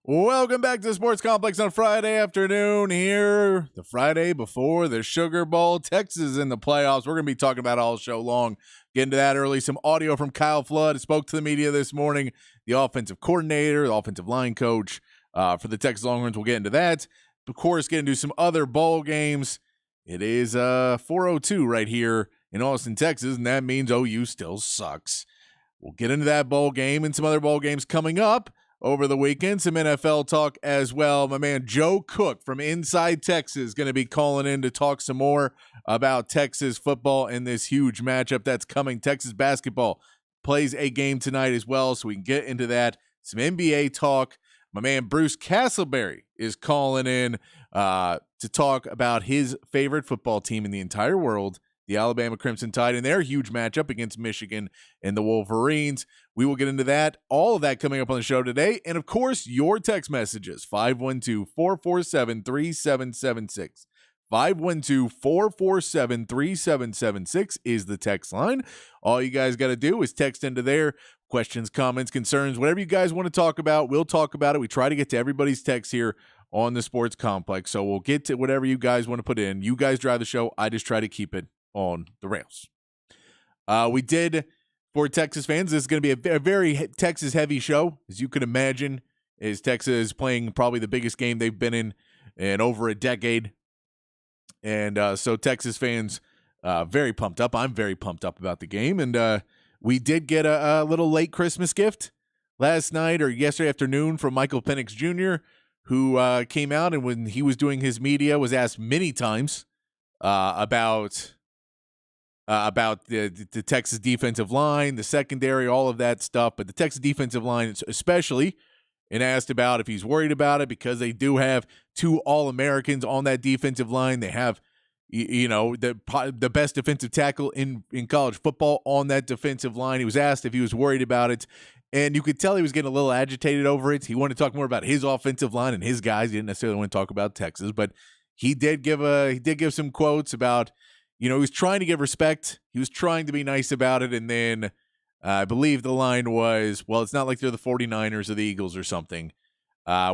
Welcome back to the Sports Complex on Friday afternoon here, the Friday before the Sugar Bowl. Texas in the playoffs. We're going to be talking about all show long. Get into that early. Some audio from Kyle Flood. Spoke to the media this morning, the offensive coordinator, the offensive line coach for the Texas Longhorns. We'll get into that. Of course, get into some other bowl games. It is 4:02 right here in Austin, Texas, and that means OU still sucks. We'll get into that bowl game and some other bowl games coming up over the weekend. Some NFL talk as well. My man Joe Cook from Inside Texas is going to be calling in to talk some more about Texas football and this huge matchup that's coming. Texas basketball plays a game tonight as well, so we can get into that. Some NBA talk. My man Bruce Castleberry is calling in to talk about his favorite football team in the entire world, the Alabama Crimson Tide, and their huge matchup against Michigan and the Wolverines. We will get into that, all of that coming up on the show today. And, of course, your text messages, 512-447-3776. 512-447-3776 is the text line. All you guys got to do is text into there. Questions, comments, concerns, whatever you guys want to talk about, we'll talk about it. We try to get to everybody's text here on the Sports Complex. So we'll get to whatever you guys want to put in. You guys drive the show. I just try to keep it on the rails. We did, for Texas fans, this is going to be a very Texas-heavy show, as you can imagine, as Texas is playing probably the biggest game they've been in over a decade. And so Texas fans very pumped up. I'm very pumped up about the game. And we did get a little late Christmas gift last night or yesterday afternoon from Michael Penix Jr., who came out and when he was doing his media was asked many times about the Texas defensive line, the secondary, all of that stuff. But the Texas defensive line especially, and asked about if he's worried about it because they do have two All-Americans on that defensive line. They have, the best defensive tackle in college football on that defensive line. He was asked if he was worried about it, and you could tell he was getting a little agitated over it. He wanted to talk more about his offensive line and his guys. He didn't necessarily want to talk about Texas, but he did give some quotes about, he was trying to give respect. He was trying to be nice about it, and then I believe the line was, well, it's not like they're the 49ers or the Eagles or something,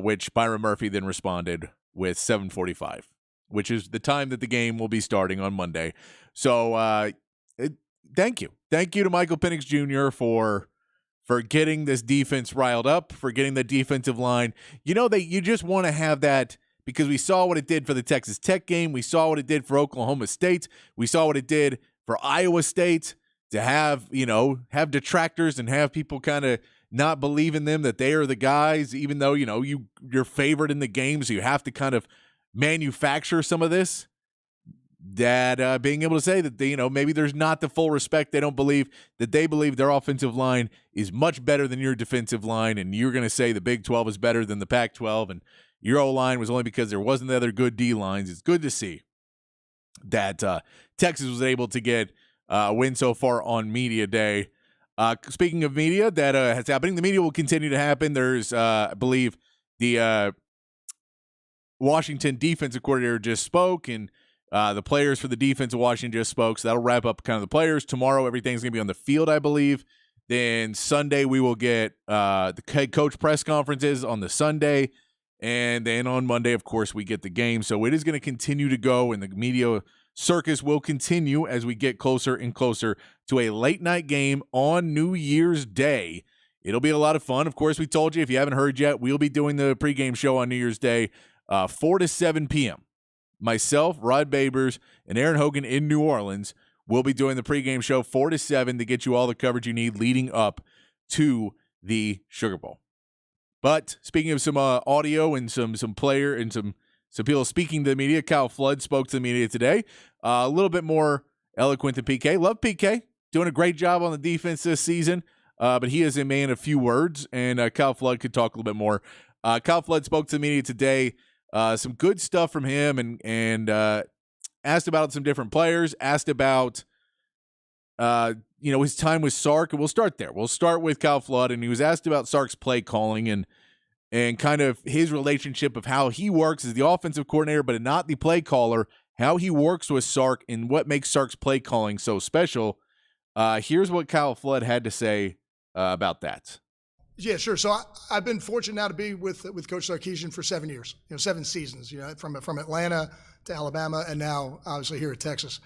which Byron Murphy then responded with 7:45, which is the time that the game will be starting on Monday. So thank you. Thank you to Michael Penix Jr. for getting this defense riled up, for getting the defensive line. You just want to have that because we saw what it did for the Texas Tech game. We saw what it did for Oklahoma State. We saw what it did for Iowa State. To have detractors and have people kind of not believe in them, that they are the guys, even though, you're favored in the game, so you have to kind of manufacture some of this, that being able to say that, maybe there's not the full respect. They don't believe that they believe their offensive line is much better than your defensive line, and you're going to say the Big 12 is better than the Pac-12, and your O-line was only because there wasn't the other good D-lines. It's good to see that Texas was able to get win so far on Media Day. Speaking of media, that has happening. The media will continue to happen. There's, I believe, the Washington defensive coordinator just spoke, and the players for the defense of Washington just spoke. So that'll wrap up kind of the players. Tomorrow, everything's going to be on the field, I believe. Then Sunday, we will get the head coach press conferences on the Sunday. And then on Monday, of course, we get the game. So it is going to continue to go, and the media circus will continue as we get closer and closer to a late night game on New Year's Day. It'll be a lot of fun. Of course, we told you, if you haven't heard yet, we'll be doing the pregame show on New Year's Day, 4 to 7 p.m. Myself, Rod Babers, and Aaron Hogan in New Orleans will be doing the pregame show 4 to 7 to get you all the coverage you need leading up to the Sugar Bowl. But speaking of some audio and some player and some people speaking to the media, Kyle Flood spoke to the media today. A little bit more eloquent than PK. Love PK. Doing a great job on the defense this season. But he is a man of few words, and Kyle Flood could talk a little bit more. Kyle Flood spoke to the media today. Some good stuff from him, and asked about some different players. Asked about his time with Sark, and we'll start there. We'll start with Kyle Flood, and he was asked about Sark's play calling and kind of his relationship of how he works as the offensive coordinator, but not the play caller, how he works with Sark and what makes Sark's play calling so special. Here's what Kyle Flood had to say about that. Yeah, sure. So I've been fortunate now to be with Coach Sarkisian for 7 years, 7 seasons, from Atlanta to Alabama and now obviously here at Texas.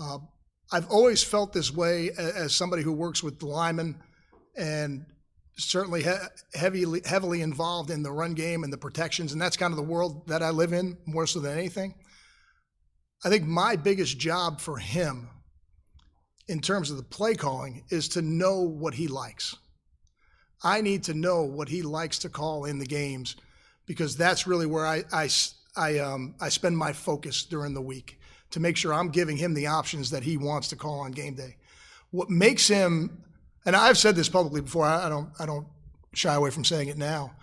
Uh, I've always felt this way as somebody who works with the linemen and certainly heavily involved in the run game and the protections, and that's kind of the world that I live in more so than anything. I think my biggest job for him in terms of the play calling is to know what he likes. I need to know what he likes to call in the games because that's really where I spend my focus during the week to make sure I'm giving him the options that he wants to call on game day. What makes him, and I've said this publicly before, I don't shy away from saying it now.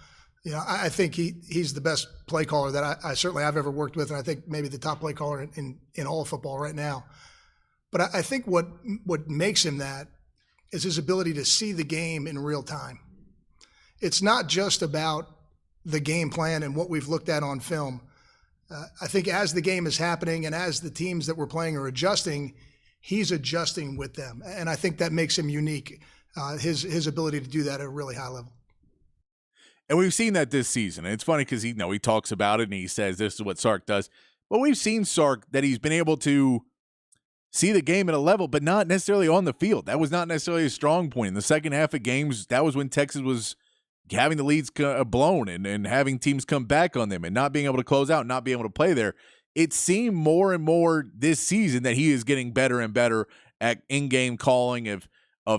I think he's the best play caller that I certainly I've ever worked with, and I think maybe the top play caller in all of football right now. But I think what makes him that is his ability to see the game in real time. It's not just about the game plan and what we've looked at on film. I think as the game is happening and as the teams that we're playing are adjusting, he's adjusting with them. And I think that makes him unique, his ability to do that at a really high level. And we've seen that this season. And it's funny because he talks about it and he says this is what Sark does. But we've seen Sark that he's been able to see the game at a level, but not necessarily on the field. That was not necessarily a strong point. In the second half of games, that was when Texas was having the leads blown and having teams come back on them and not being able to close out, not being able to play there. It seemed more and more this season that he is getting better and better at in-game calling of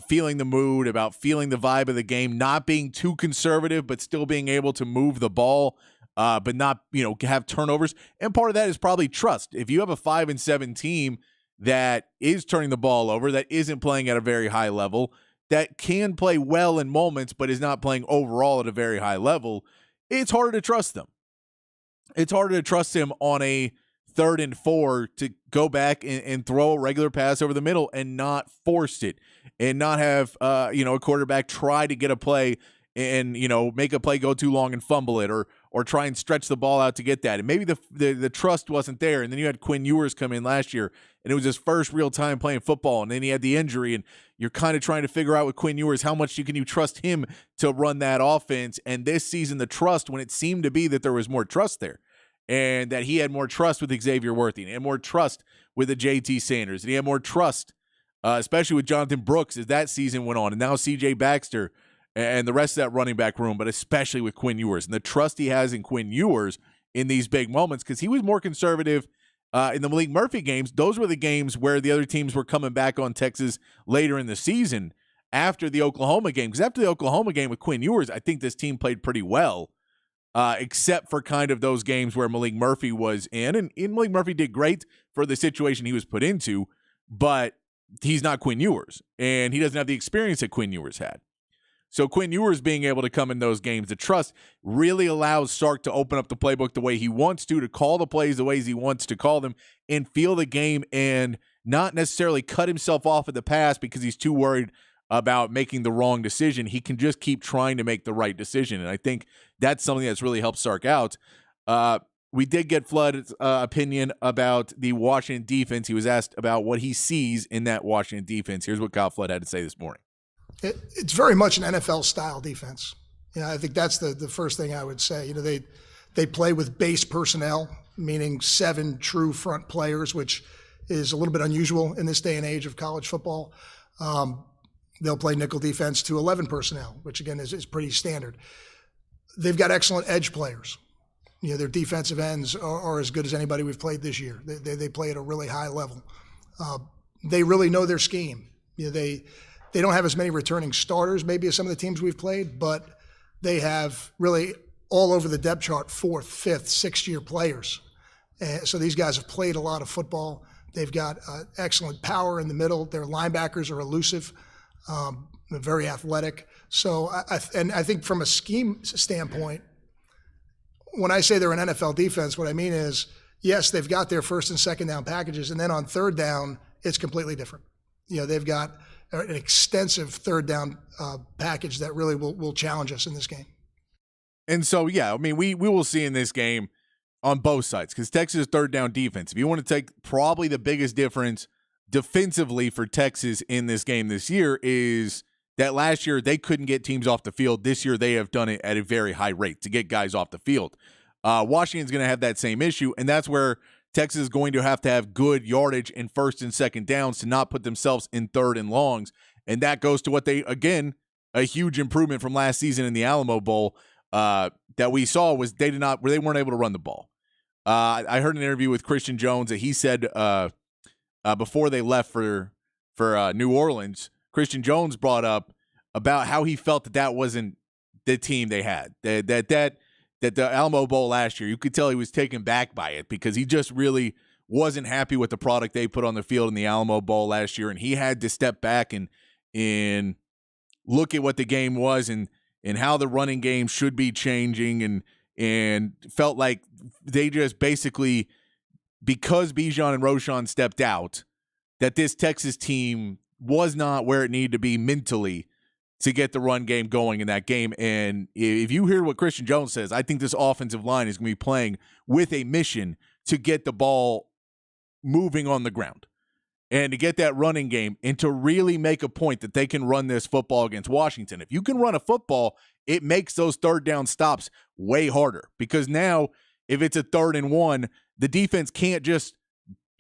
feeling the mood, about feeling the vibe of the game, not being too conservative, but still being able to move the ball, but not, have turnovers. And part of that is probably trust. If you have a 5-7 team that is turning the ball over, that isn't playing at a very high level, that can play well in moments, but is not playing overall at a very high level, it's harder to trust them. It's harder to trust him on a 3rd and 4 to go back and throw a regular pass over the middle and not force it and not have, a quarterback try to get a play and, make a play go too long and fumble it or try and stretch the ball out to get that. And maybe the trust wasn't there. And then you had Quinn Ewers come in last year, and it was his first real time playing football. And then he had the injury, and you're kind of trying to figure out with Quinn Ewers how much can you trust him to run that offense. And this season, the trust, when it seemed to be that there was more trust there, and that he had more trust with Xavier Worthy and more trust with the JT Sanders, and he had more trust, especially with Jonathan Brooks as that season went on, and now C.J. Baxter and the rest of that running back room, but especially with Quinn Ewers and the trust he has in Quinn Ewers in these big moments, because he was more conservative in the Malik Murphy games. Those were the games where the other teams were coming back on Texas later in the season after the Oklahoma game, because after the Oklahoma game with Quinn Ewers, I think this team played pretty well. Except for kind of those games where Malik Murphy was in. And Malik Murphy did great for the situation he was put into, but he's not Quinn Ewers, and he doesn't have the experience that Quinn Ewers had. So Quinn Ewers being able to come in those games, the trust really allows Sark to open up the playbook the way he wants to call the plays the ways he wants to call them, and feel the game and not necessarily cut himself off at the pass because he's too worried about making the wrong decision. He can just keep trying to make the right decision. And I think that's something that's really helped Sark out. We did get Flood's opinion about the Washington defense. He was asked about what he sees in that Washington defense. Here's what Kyle Flood had to say this morning. It's very much an NFL-style defense. I think that's the first thing I would say. They play with base personnel, meaning 7 true front players, which is a little bit unusual in this day and age of college football. They'll play nickel defense to 11 personnel, which again is pretty standard. They've got excellent edge players. Their defensive ends are as good as anybody we've played this year. They play at a really high level. They really know their scheme. They don't have as many returning starters maybe as some of the teams we've played, but they have really all over the depth chart 4th, 5th, 6th-year players. So these guys have played a lot of football. They've got excellent power in the middle. Their linebackers are elusive. Very athletic. So I think from a scheme standpoint, when I say they're an NFL defense, what I mean is, yes, they've got their 1st and 2nd down packages, and then on 3rd down, it's completely different. They've got an extensive 3rd down package that really will challenge us in this game. And so, we will see in this game on both sides, because Texas' 3rd down defense, if you want to take probably the biggest difference defensively for Texas in this game this year, is that last year they couldn't get teams off the field. This year they have done it at a very high rate to get guys off the field. Washington's going to have that same issue, and that's where Texas is going to have good yardage in first and second downs to not put themselves in third and longs. And that goes to what they, again, a huge improvement from last season in the Alamo Bowl that we saw was they weren't able to run the ball. I heard an interview with Christian Jones that he said before they left for New Orleans, Christian Jones brought up about how he felt that wasn't the team they had. That the Alamo Bowl last year, you could tell he was taken back by it because he just really wasn't happy with the product they put on the field in the Alamo Bowl last year, and he had to step back and look at what the game was and how the running game should be changing and felt like they just basically, because Bijan and Roschon stepped out, that this Texas team was not where it needed to be mentally to get the run game going in that game. And if you hear what Christian Jones says, I think this offensive line is going to be playing with a mission to get the ball moving on the ground and to get that running game and to really make a point that they can run this football against Washington. If you can run a football, it makes those third down stops way harder because now if it's a 3rd and 1, the defense can't just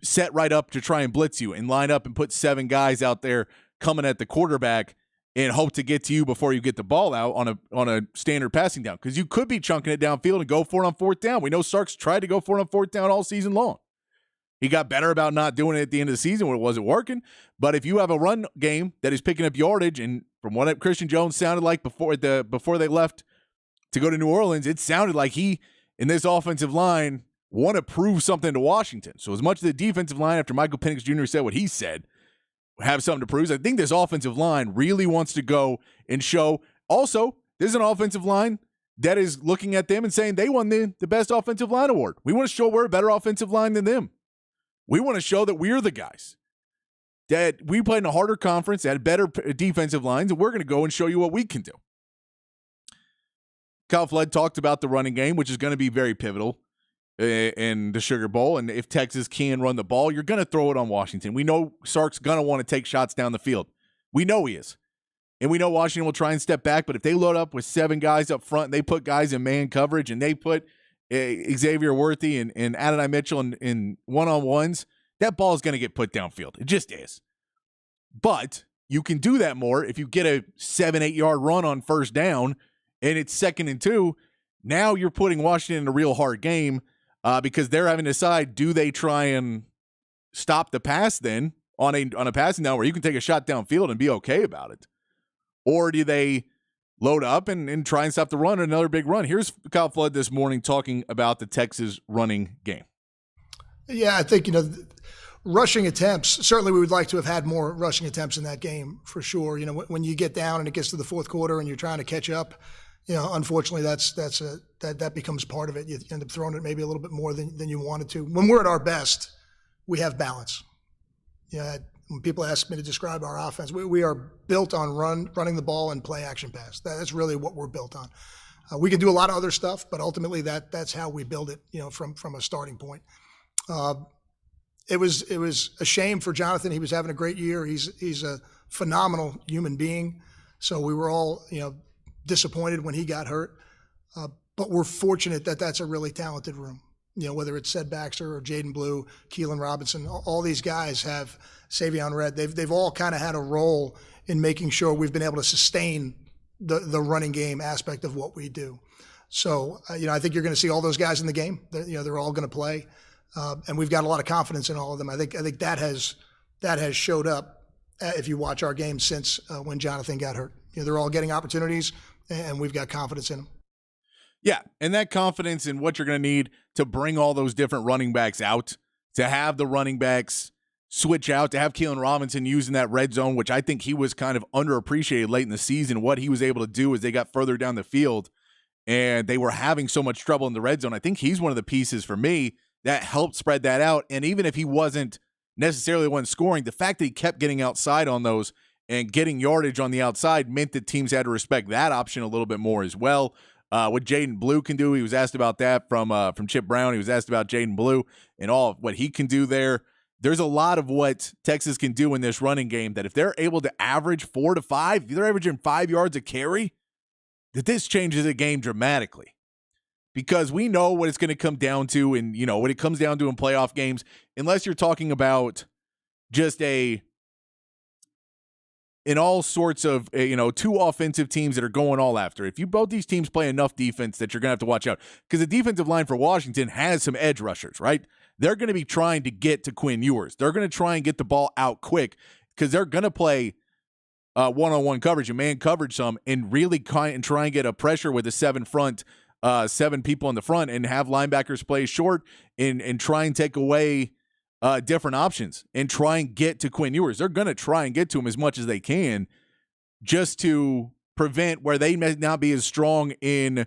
set right up to try and blitz you and line up and put 7 guys out there coming at the quarterback and hope to get to you before you get the ball out on a standard passing down, because you could be chunking it downfield and go for it on 4th down. We know Sark's tried to go for it on 4th down all season long. He got better about not doing it at the end of the season when it wasn't working. But if you have a run game that is picking up yardage, and from what Christian Jones sounded like before they left to go to New Orleans, it sounded like he, in this offensive line, want to prove something to Washington. So as much as the defensive line, after Michael Penix Jr. said what he said, have something to prove, I think this offensive line really wants to go and show. Also, there's an offensive line that is looking at them and saying they won the best offensive line award. We want to show we're a better offensive line than them. We want to show that we're the guys. That we played in a harder conference, had better defensive lines, and we're going to go and show you what we can do. Kyle Flood talked about the running game, which is going to be very pivotal in the Sugar Bowl. And if Texas can run the ball, you're going to throw it on Washington. We know Sark's going to want to take shots down the field. We know he is. And we know Washington will try and step back, but if they load up with 7 guys up front, and they put guys in man coverage, and they put Xavier Worthy and Adonai Mitchell in one-on-ones, that ball is going to get put downfield. It just is. But you can do that more if you get a 7-8 yard run on 1st down and it's 2nd and 2. Now you're putting Washington in a real hard game because they're having to decide, do they try and stop the pass then on a passing down where you can take a shot downfield and be okay about it? Or do they load up and try and stop the run, another big run? Here's Kyle Flood this morning talking about the Texas running game. Yeah, I think, rushing attempts, certainly we would like to have had more rushing attempts in that game for sure. When you get down and it gets to the 4th quarter and you're trying to catch up, unfortunately that becomes part of it. You end up throwing it maybe a little bit more than you wanted to. When we're at our best, we have balance. When people ask me to describe our offense, we are built on running the ball and play action pass. That's really what we're built on. We can do a lot of other stuff, but ultimately that's how we build it, from a starting point. It was a shame for Jonathan. He was having a great year. He's a phenomenal human being. So we were all, disappointed when he got hurt. But we're fortunate that that's a really talented room. Whether it's Ced Baxter or Jaden Blue, Keelan Robinson, all these guys have Savion Red. They've all kind of had a role in making sure we've been able to sustain the running game aspect of what we do. So, I think you're going to see all those guys in the game. They're all going to play. And we've got a lot of confidence in all of them. I think that has showed up if you watch our game since when Jonathan got hurt. They're all getting opportunities, and we've got confidence in them. Yeah, and that confidence in what you're going to need to bring all those different running backs out, to have the running backs switch out, to have Keelan Robinson using that red zone, which I think he was kind of underappreciated late in the season. What he was able to do as they got further down the field and they were having so much trouble in the red zone. I think he's one of the pieces for me that helped spread that out. And even if he wasn't necessarily the one scoring, the fact that he kept getting outside on those and getting yardage on the outside meant that teams had to respect that option a little bit more as well. What Jaden Blue can do, he was asked about that from Chip Brown. He was asked about Jaden Blue and all of what he can do there. there's a lot of what Texas can do in this running game that if they're able to average 4 to 5, if they're averaging 5 yards a carry, that this changes the game dramatically. Because we know what it's going to come down to, and what it comes down to in playoff games, unless you're talking about just in all sorts of, two offensive teams that are going all after. If both these teams play enough defense that you're going to have to watch out. Because the defensive line for Washington has some edge rushers, right? They're going to be trying to get to Quinn Ewers. They're going to try and get the ball out quick because they're going to play one-on-one coverage and man coverage some and really try and get a pressure with a 7 people in the front and have linebackers play short and try and take away different options and try and get to Quinn Ewers. They're going to try and get to him as much as they can just to prevent where they may not be as strong in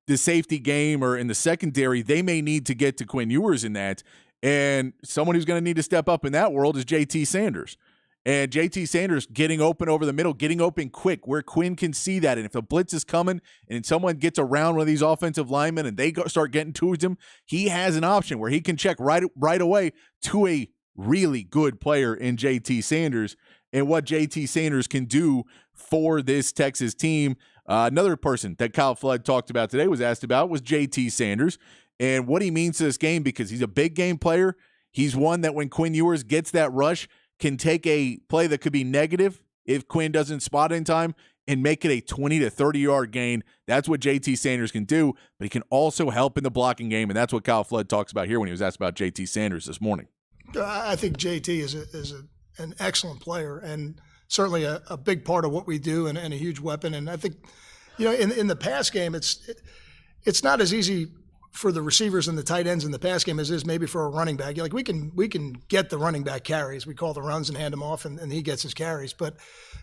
the safety game or in the secondary. They may need to get to Quinn Ewers in that. And someone who's going to need to step up in that world is JT Sanders. And JT Sanders getting open over the middle, getting open quick where Quinn can see that. And if a blitz is coming and someone gets around one of these offensive linemen and they start getting towards him, he has an option where he can check right away to a really good player in JT Sanders and what JT Sanders can do for this Texas team. Another person that Kyle Flood talked about today was asked about was JT Sanders and what he means to this game because he's a big game player. He's one that when Quinn Ewers gets that rush, can take a play that could be negative if Quinn doesn't spot in time and make it a 20 to 30-yard gain. That's what JT Sanders can do, but he can also help in the blocking game, and that's what Kyle Flood talks about here when he was asked about JT Sanders this morning. I think JT is an excellent player and certainly a big part of what we do and a huge weapon. And I think, in the pass game, it's not as easy for the receivers and the tight ends in the pass game as is maybe for a running back. We can get the running back carries. We call the runs and hand them off, and he gets his carries. But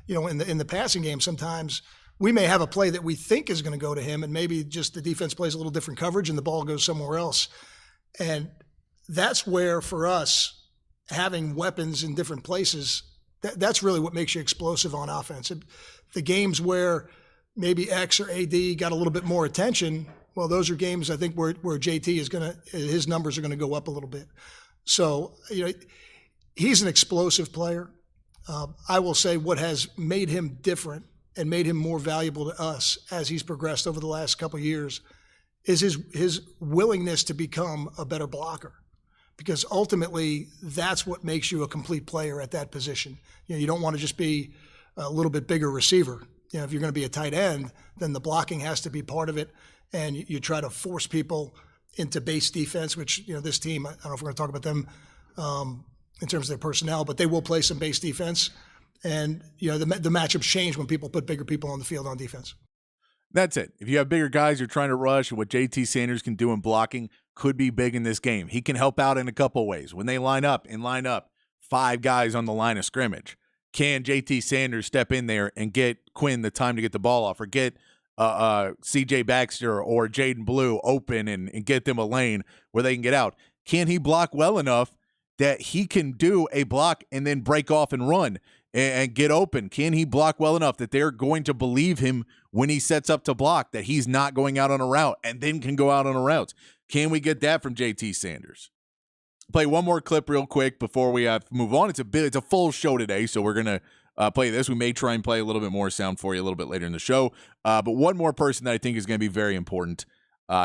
in the passing game, sometimes we may have a play that we think is going to go to him, and maybe just the defense plays a little different coverage and the ball goes somewhere else. And that's where, for us, having weapons in different places, that's really what makes you explosive on offense. The games where maybe X or AD got a little bit more attention, well, those are games I think where JT his numbers are going to go up a little bit. So, he's an explosive player. I will say what has made him different and made him more valuable to us as he's progressed over the last couple of years is his willingness to become a better blocker. Because ultimately, that's what makes you a complete player at that position. You don't want to just be a little bit bigger receiver. If you're going to be a tight end, then the blocking has to be part of it. And you try to force people into base defense, which, this team, I don't know if we're going to talk about them in terms of their personnel, but they will play some base defense. And, the matchups change when people put bigger people on the field on defense. That's it. If you have bigger guys you're trying to rush, and what JT Sanders can do in blocking could be big in this game. He can help out in a couple ways. When they line up 5 guys on the line of scrimmage, can JT Sanders step in there and get Quinn the time to get the ball off or get CJ Baxter or Jaden Blue open and get them a lane where they can get out? Can he block well enough that he can do a block and then break off and run and get open? Can he block well enough that they're going to believe him when he sets up to block, that he's not going out on a route and then can go out on a route? Can we get that from JT Sanders? Play one more clip real quick before we move on. It's a full show today, so we're going to play this. We may try and play a little bit more sound for you a little bit later in the show. But one more person that I think is going to be very important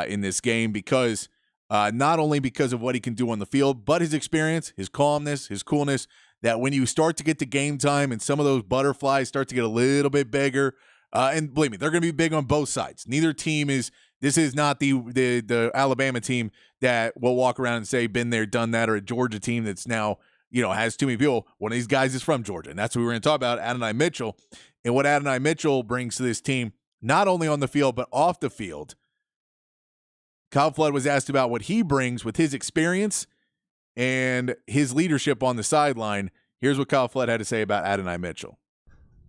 in this game because not only because of what he can do on the field, but his experience, his calmness, his coolness, that when you start to get to game time and some of those butterflies start to get a little bit bigger, and believe me, they're going to be big on both sides. Neither team is – this is not the Alabama team that will walk around and say, been there, done that, or a Georgia team that's now – has too many people. One of these guys is from Georgia, and that's what we're going to talk about, Adonai Mitchell. And what Adonai Mitchell brings to this team, not only on the field, but off the field. Kyle Flood was asked about what he brings with his experience and his leadership on the sideline. Here's what Kyle Flood had to say about Adonai Mitchell.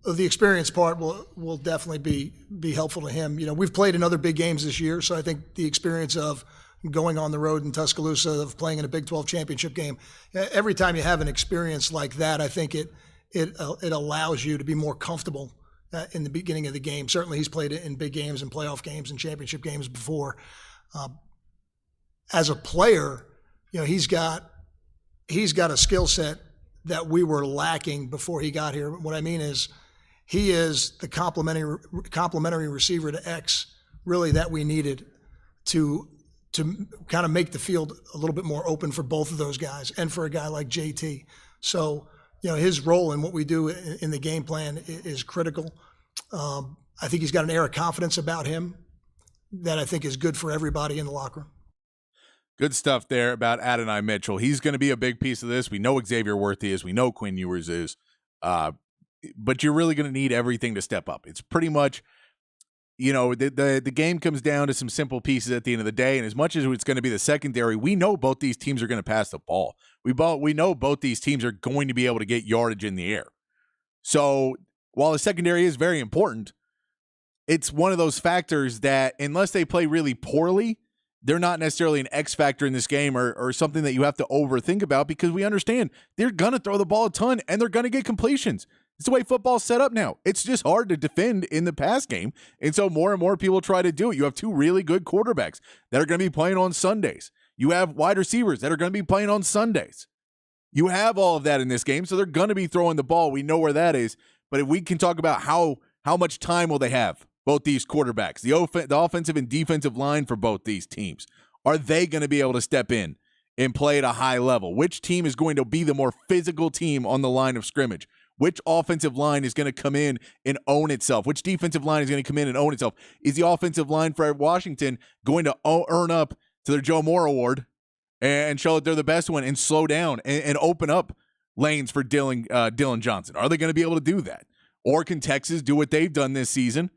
The experience part will definitely be helpful to him. We've played in other big games this year, so I think the experience of going on the road in Tuscaloosa, of playing in a Big 12 championship game. Every time you have an experience like that, I think it allows you to be more comfortable in the beginning of the game. Certainly he's played in big games and playoff games and championship games before. As a player, he's got he's got a skill set that we were lacking before he got here. What I mean is he is the complementary receiver to X, really, that we needed to kind of make the field a little bit more open for both of those guys and for a guy like JT. So, his role in what we do in the game plan is critical. I think he's got an air of confidence about him that I think is good for everybody in the locker room. Good stuff there about Adonai Mitchell. He's going to be a big piece of this. We know Xavier Worthy is. We know Quinn Ewers is. But you're really going to need everything to step up. It's pretty much, the game comes down to some simple pieces at the end of the day. And as much as it's going to be the secondary, we know both these teams are going to pass the ball. We know both these teams are going to be able to get yardage in the air. So while the secondary is very important, it's one of those factors that unless they play really poorly, they're not necessarily an X factor in this game or something that you have to overthink about, because we understand they're going to throw the ball a ton and they're going to get completions. It's the way football's set up now. It's just hard to defend in the pass game. And so more and more people try to do it. You have two really good quarterbacks that are going to be playing on Sundays. You have wide receivers that are going to be playing on Sundays. You have all of that in this game, so they're going to be throwing the ball. We know where that is. But if we can talk about how much time will they have, both these quarterbacks, the offensive and defensive line for both these teams, are they going to be able to step in and play at a high level? Which team is going to be the more physical team on the line of scrimmage? Which offensive line is going to come in and own itself? Which defensive line is going to come in and own itself? Is the offensive line for Washington going to earn up to their Joe Moore Award and show that they're the best one and slow down and open up lanes for Dylan Johnson? Are they going to be able to do that? Or can Texas do what they've done this season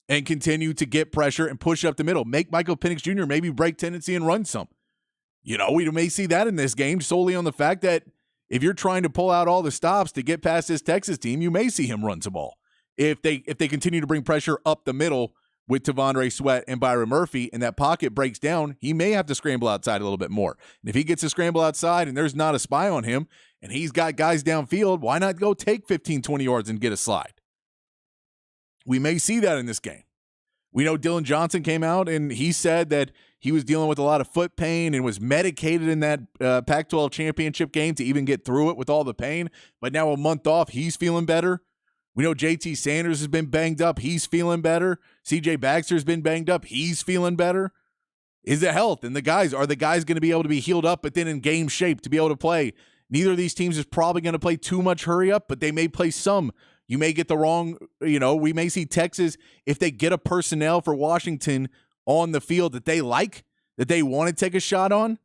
and continue to get pressure and push up the middle? Make Michael Penix Jr. maybe break tendency and run some. We may see that in this game solely on the fact that if you're trying to pull out all the stops to get past this Texas team, you may see him run some ball. If they continue to bring pressure up the middle with T'Vondre Sweat and Byron Murphy and that pocket breaks down, he may have to scramble outside a little bit more. And if he gets to scramble outside and there's not a spy on him and he's got guys downfield, why not go take 15, 20 yards and get a slide? We may see that in this game. We know Dylan Johnson came out and he said that he was dealing with a lot of foot pain and was medicated in that Pac-12 championship game to even get through it with all the pain. But now a month off, he's feeling better. We know JT Sanders has been banged up. He's feeling better. CJ Baxter's been banged up. He's feeling better. Is it health? And are the guys going to be able to be healed up but then in game shape to be able to play? Neither of these teams is probably going to play too much hurry up, but they may play some. You may get the wrong, we may see Texas, if they get a personnel for Washington on the field that they like, that they want to take a shot on,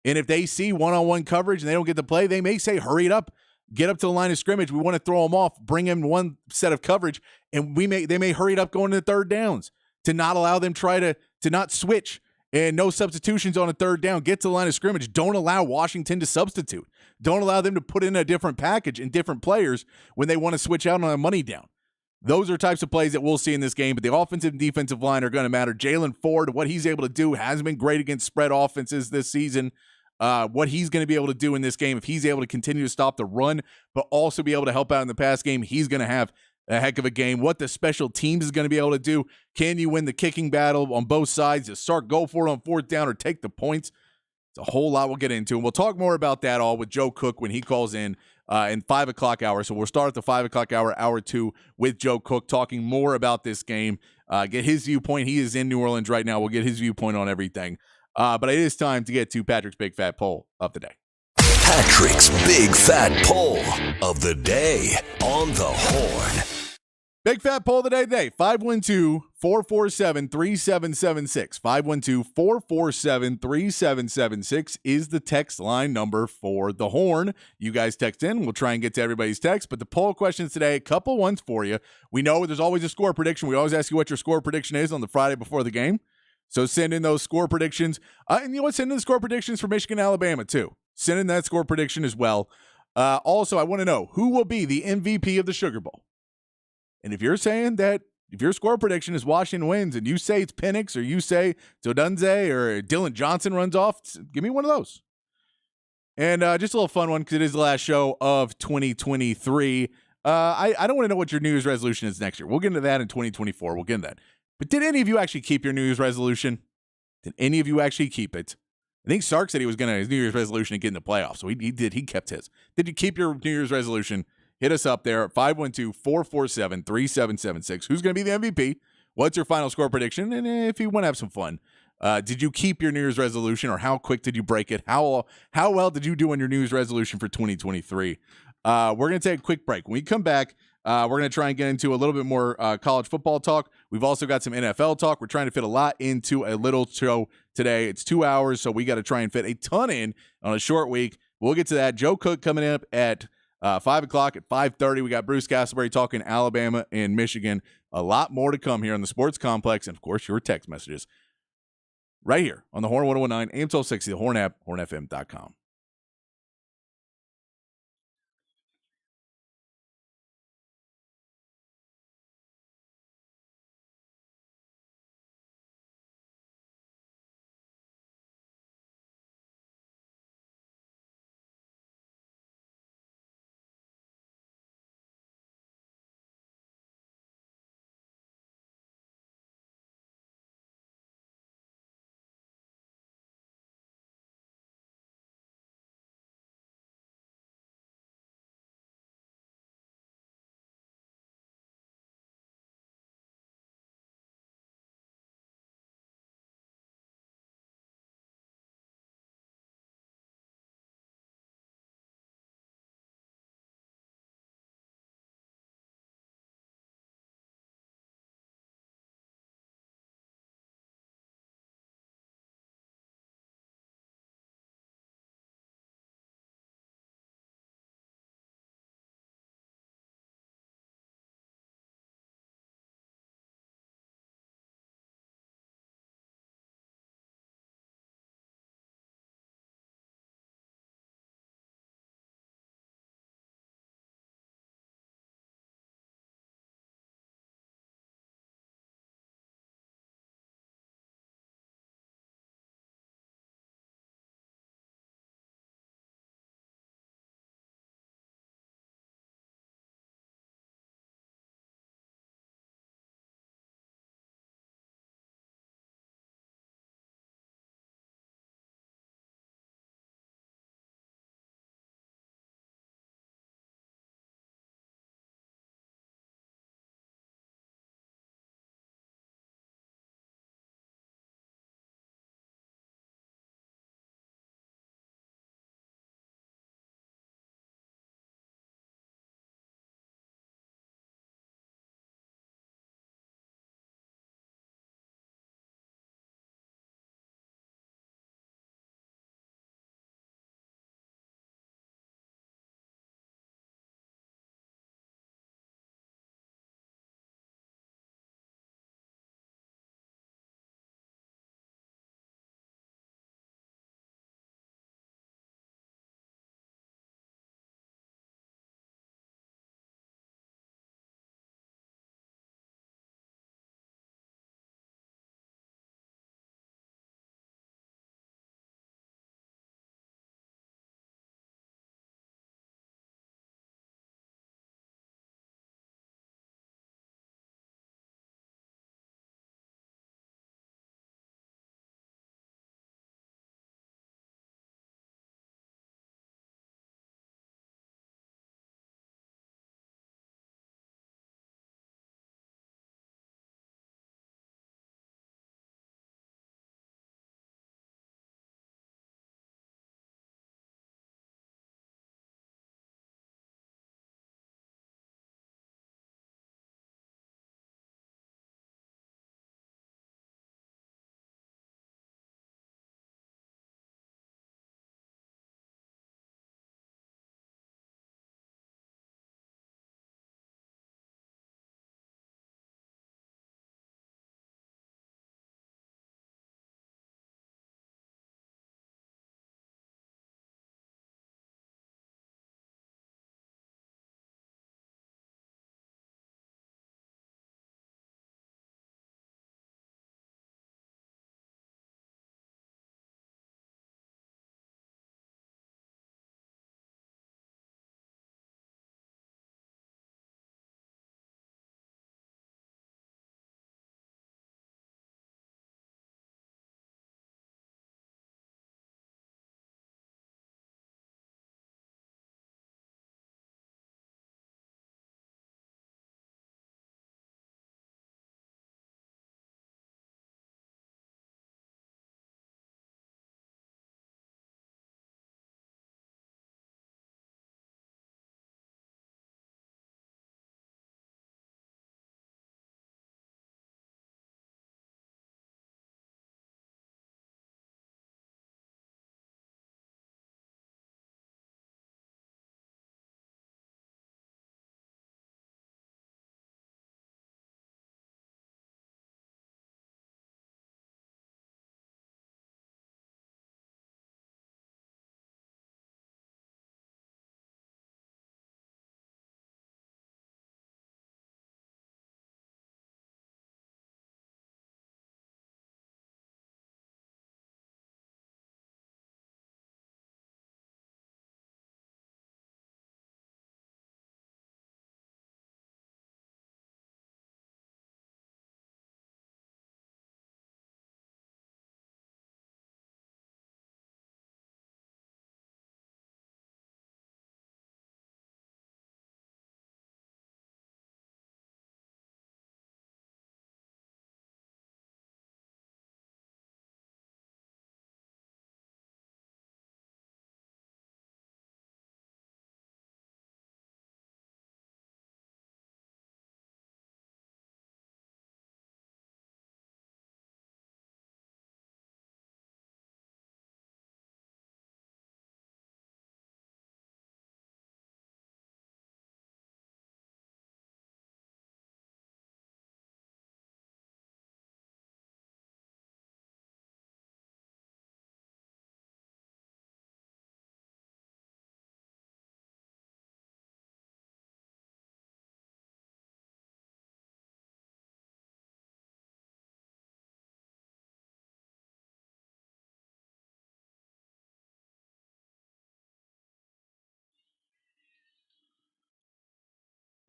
and if they see one-on-one coverage and they don't get to play, they may say, hurry it up, get up to the line of scrimmage. We want to throw them off, bring in one set of coverage, and they may hurry it up going to third downs to not allow them to not switch and no substitutions on a third down. Get to the line of scrimmage. Don't allow Washington to substitute. Don't allow them to put in a different package and different players when they want to switch out on a money down. Those are types of plays that we'll see in this game, but the offensive and defensive line are going to matter. Jaylan Ford, what he's able to do has been great against spread offenses this season. What he's going to be able to do in this game, if he's able to continue to stop the run, but also be able to help out in the pass game, he's going to have a heck of a game. What the special teams is going to be able to do. Can you win the kicking battle on both sides? Just go for it on fourth down or take the points? It's a whole lot we'll get into, and we'll talk more about that all with Joe Cook when he calls in 5 o'clock hour. So we'll start at the 5 o'clock hour, hour 2, with Joe Cook talking more about this game, get his viewpoint. He is in New Orleans right now. We'll get his viewpoint on everything. But it is time to get to Patrick's Big Fat Poll of the day. Patrick's Big Fat Poll of the day on the Horn. Big Fat Poll of the day today, 512-447-3776. 512-447-3776 is the text line number for the Horn. You guys text in. We'll try and get to everybody's text. But the poll questions today, a couple ones for you. We know there's always a score prediction. We always ask you what your score prediction is on the Friday before the game. So send in those score predictions. And you know what? Send in the score predictions for Michigan, Alabama, too. Send in that score prediction as well. Also, I want to know who will be the MVP of the Sugar Bowl. And if you're saying that, if your score prediction is Washington wins and you say it's Penix or you say it's Odunze or Dylan Johnson runs off, give me one of those. And just a little fun one because it is the last show of 2023. I don't want to know what your New Year's resolution is next year. We'll get into that in 2024. We'll get into that. But did any of you actually keep your New Year's resolution? Did any of you actually keep it? I think Sark said he was going to his New Year's resolution to get in the playoffs. So he did. He kept his. Did you keep your New Year's resolution? Hit us up there at 512-447-3776. Who's going to be the MVP? What's your final score prediction? And if you want to have some fun, did you keep your New Year's resolution, or how quick did you break it? How well did you do on your New Year's resolution for 2023? We're going to take a quick break. When we come back, we're going to try and get into a little bit more college football talk. We've also got some NFL talk. We're trying to fit a lot into a little show today. It's 2 hours, so we got to try and fit a ton in on a short week. We'll get to that. Joe Cook coming up at 5 o'clock. At 5:30, we got Bruce Castleberry talking Alabama and Michigan. A lot more to come here on the Sports Complex, and, of course, your text messages right here on the Horn 1019, AM 1260, the Horn app, hornfm.com.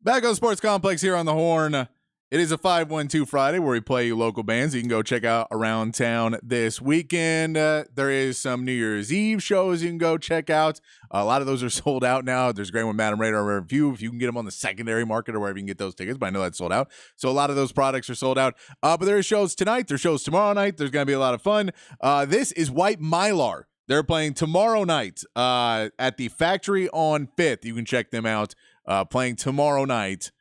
Back on the Sports Complex here on the Horn. It is a 512 Friday where we play you local bands you can go check out around town this weekend. There is some New Year's Eve shows you can go check out. A lot of those are sold out now. There's a great one, Madam Radar Review, if you can get them on the secondary market or wherever you can get those tickets, but I know that's sold out. So a lot of those products are sold out. But there are shows tonight. There's shows tomorrow night. There's going to be a lot of fun. This is White Mylar. They're playing tomorrow night at the Factory on 5th. You can check them out playing tomorrow night.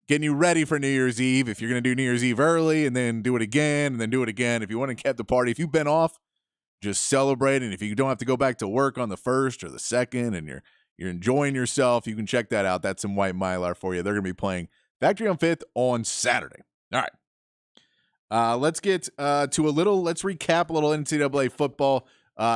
Getting you ready for New Year's Eve. If you're going to do New Year's Eve early and then do it again and then do it again. If you want to keep the party, if you've been off, just celebrate. And if you don't have to go back to work on the 1st or the 2nd and you're enjoying yourself, you can check that out. That's some White Mylar for you. They're going to be playing Factory on 5th on Saturday. All right. Let's get let's recap a little NCAA football.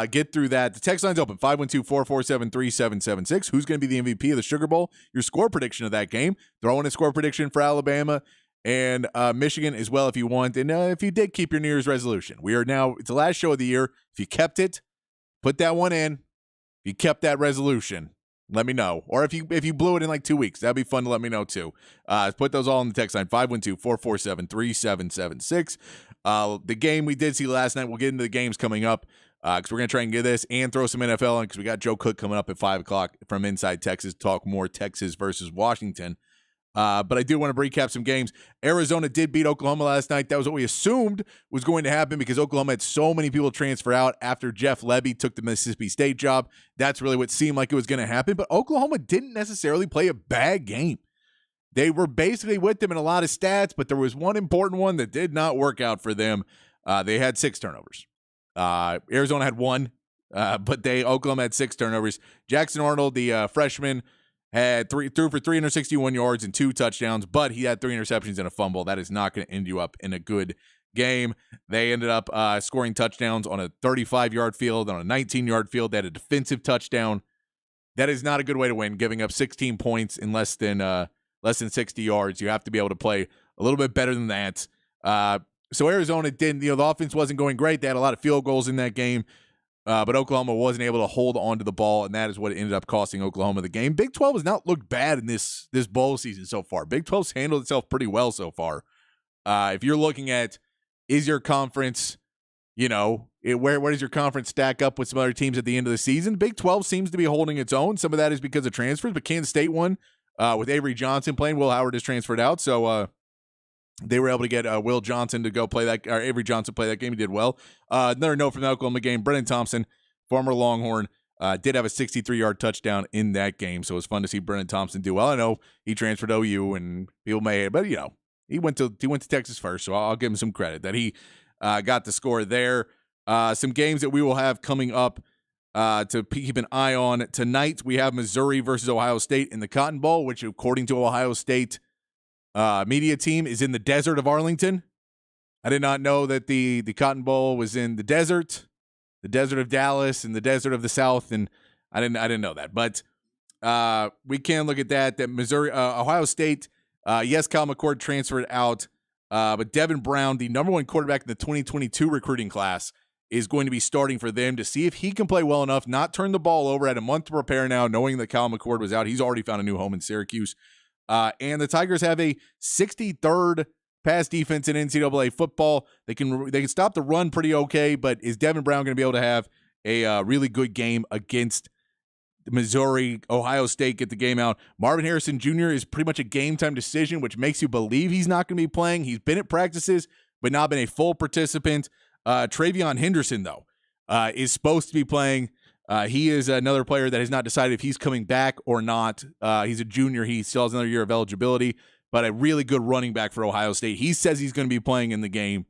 Get through that. The text line's open, 512-447-3776. Who's going to be the MVP of the Sugar Bowl? Your score prediction of that game. Throw in a score prediction for Alabama and Michigan as well if you want. And if you did keep your New Year's resolution. It's the last show of the year. If you kept it, put that one in. If you kept that resolution, let me know. Or if you blew it in like 2 weeks, that'd be fun to let me know too. Put those all in the text line, 512-447-3776. The game we did see last night, we'll get into the games coming up. Because we're going to try and get this and throw some NFL in because we got Joe Cook coming up at 5 o'clock from Inside Texas to talk more Texas versus Washington. But I do want to recap some games. Arizona did beat Oklahoma last night. That was what we assumed was going to happen because Oklahoma had so many people transfer out after Jeff Lebby took the Mississippi State job. That's really what seemed like it was going to happen. But Oklahoma didn't necessarily play a bad game. They were basically with them in a lot of stats, but there was one important one that did not work out for them. They had 6 turnovers. Arizona had 1, but Oklahoma had 6 turnovers. Jackson Arnold, the freshman, threw for 361 yards and 2 touchdowns, but he had 3 interceptions and a fumble. That is not going to end you up in a good game. They ended up scoring touchdowns on a 35-yard field, on a 19-yard field. They had a defensive touchdown. That is not a good way to win, giving up 16 points in less than 60 yards. You have to be able to play a little bit better than that. So Arizona didn't, the offense wasn't going great. They had a lot of field goals in that game, but Oklahoma wasn't able to hold on to the ball, and that is what ended up costing Oklahoma the game. Big 12 has not looked bad in this bowl season so far. Big 12's handled itself pretty well so far. If you're looking at, is your conference, where does your conference stack up with some other teams at the end of the season? Big 12 seems to be holding its own. Some of that is because of transfers, but Kansas State won with Avery Johnson playing. Will Howard is transferred out, so they were able to get Will Johnson to go play that, or Avery Johnson play that game. He did well. Another note from the Oklahoma game, Brennan Thompson, former Longhorn, did have a 63-yard touchdown in that game, so it was fun to see Brennan Thompson do well. I know he transferred to OU, and people may, but he went to Texas first, so I'll give him some credit that he got the score there. Some games that we will have coming up to keep an eye on. Tonight, we have Missouri versus Ohio State in the Cotton Bowl, which according to Ohio State media team is in the desert of Arlington. I did not know that the Cotton Bowl was in the desert of Dallas and the desert of the South, and I didn't know that. But we can look at that Missouri, Ohio State, yes, Kyle McCord transferred out, but Devin Brown, the number 1 quarterback in the 2022 recruiting class, is going to be starting for them to see if he can play well enough, not turn the ball over. At a month to prepare now, knowing that Kyle McCord was out. He's already found a new home in Syracuse. And the Tigers have a 63rd pass defense in NCAA football. They can stop the run pretty okay, but is Devin Brown going to be able to have a really good game against Missouri? Ohio State get the game out. Marvin Harrison Jr. is pretty much a game-time decision, which makes you believe he's not going to be playing. He's been at practices, but not been a full participant. Travion Henderson, though, is supposed to be playing. He is another player that has not decided if he's coming back or not. He's a junior. He still has another year of eligibility, but a really good running back for Ohio State. He says he's going to be playing in the game.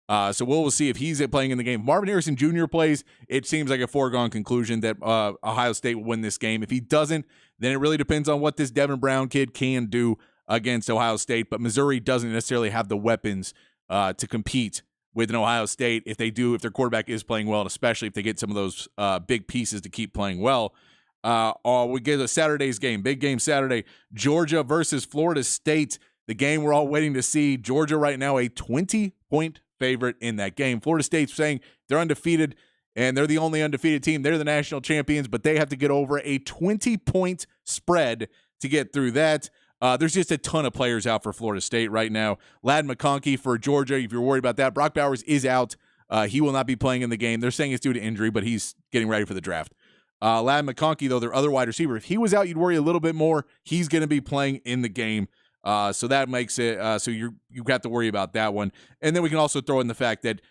So we'll see if he's playing in the game. If Marvin Harrison Jr. plays, it seems like a foregone conclusion that Ohio State will win this game. If he doesn't, then it really depends on what this Devin Brown kid can do against Ohio State. But Missouri doesn't necessarily have the weapons to compete with an Ohio State if their quarterback is playing well, and especially if they get some of those big pieces to keep playing well. We get a Saturday's game, big game Saturday, Georgia versus Florida State, the game we're all waiting to see. Georgia right now a 20-point favorite in that game. Florida State's saying they're undefeated, and they're the only undefeated team. They're the national champions, but they have to get over a 20-point spread to get through that. There's just a ton of players out for Florida State right now. Ladd McConkey for Georgia, if you're worried about that. Brock Bowers is out. He will not be playing in the game. They're saying it's due to injury, but he's getting ready for the draft. Ladd McConkey, though, their other wide receiver, if he was out, you'd worry a little bit more. He's going to be playing in the game. So that makes it so you have to worry about that one. And then we can also throw in the fact that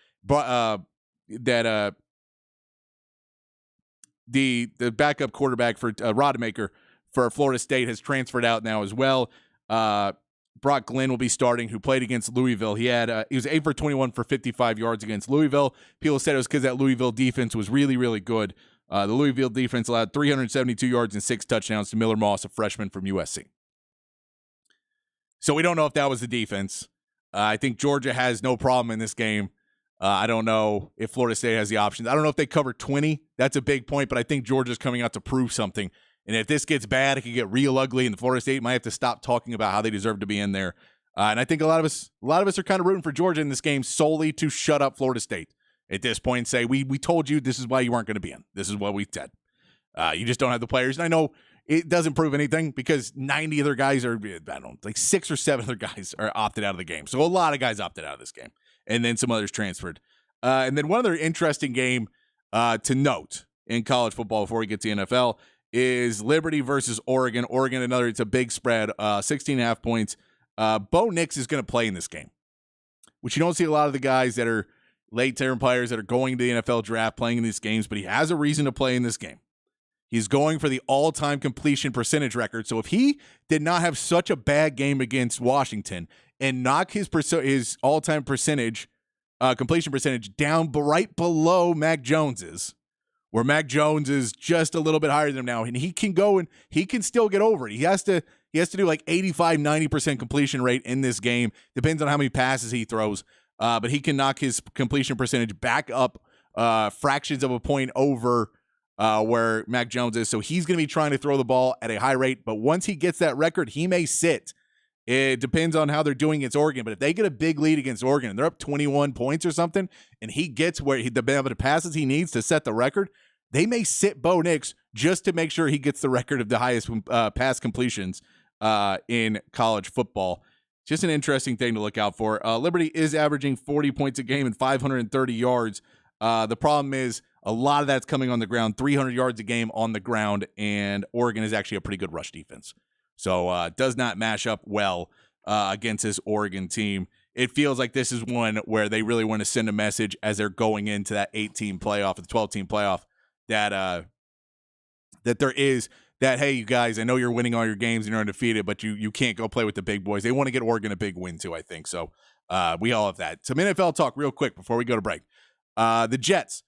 the backup quarterback for Rodemaker for Florida State has transferred out now as well. Brock Glenn will be starting, who played against Louisville. He was 8 for 21 for 55 yards against Louisville. People said it was because that Louisville defense was really, really good. The Louisville defense allowed 372 yards and 6 touchdowns to Miller Moss, a freshman from USC. So we don't know if that was the defense. I think Georgia has no problem in this game. I don't know if Florida State has the options. I don't know if they cover 20. That's a big point, but I think Georgia's coming out to prove something. And if this gets bad, it could get real ugly, and Florida State might have to stop talking about how they deserve to be in there. And I think a lot of us are kind of rooting for Georgia in this game solely to shut up Florida State at this point and say, we told you this is why you weren't going to be in. This is what we said. You just don't have the players. And I know it doesn't prove anything because 90 other guys are, I don't know, like 6 or 7 other guys are opted out of the game. So a lot of guys opted out of this game, and then some others transferred. And then one other interesting game to note in college football before we get to the NFL is Liberty versus Oregon. Oregon, it's a big spread, 16.5 points. Bo Nix is going to play in this game, which you don't see a lot of the guys that are late-term players that are going to the NFL draft playing in these games, but he has a reason to play in this game. He's going for the all-time completion percentage record. So if he did not have such a bad game against Washington and knock his all-time percentage, completion percentage down right below Mac Jones's, where Mac Jones is just a little bit higher than him now, and he can go and he can still get over it. He has to do like 85-90% completion rate in this game. Depends on how many passes he throws, but he can knock his completion percentage back up fractions of a point over where Mac Jones is. So he's going to be trying to throw the ball at a high rate, but once he gets that record, he may sit. It depends on how they're doing against Oregon, but if they get a big lead against Oregon and they're up 21 points or something, and he gets the passes he needs to set the record, they may sit Bo Nix just to make sure he gets the record of the highest pass completions in college football. Just an interesting thing to look out for. Liberty is averaging 40 points a game and 530 yards. The problem is a lot of that's coming on the ground, 300 yards a game on the ground, and Oregon is actually a pretty good rush defense. So does not mash up well against this Oregon team. It feels like this is one where they really want to send a message as they're going into that 8-team playoff, the 12-team playoff, that there is that, hey, you guys, I know you're winning all your games and you're undefeated, but you can't go play with the big boys. They want to get Oregon a big win too, I think. So we all have that. Some NFL talk real quick before we go to break. The Jets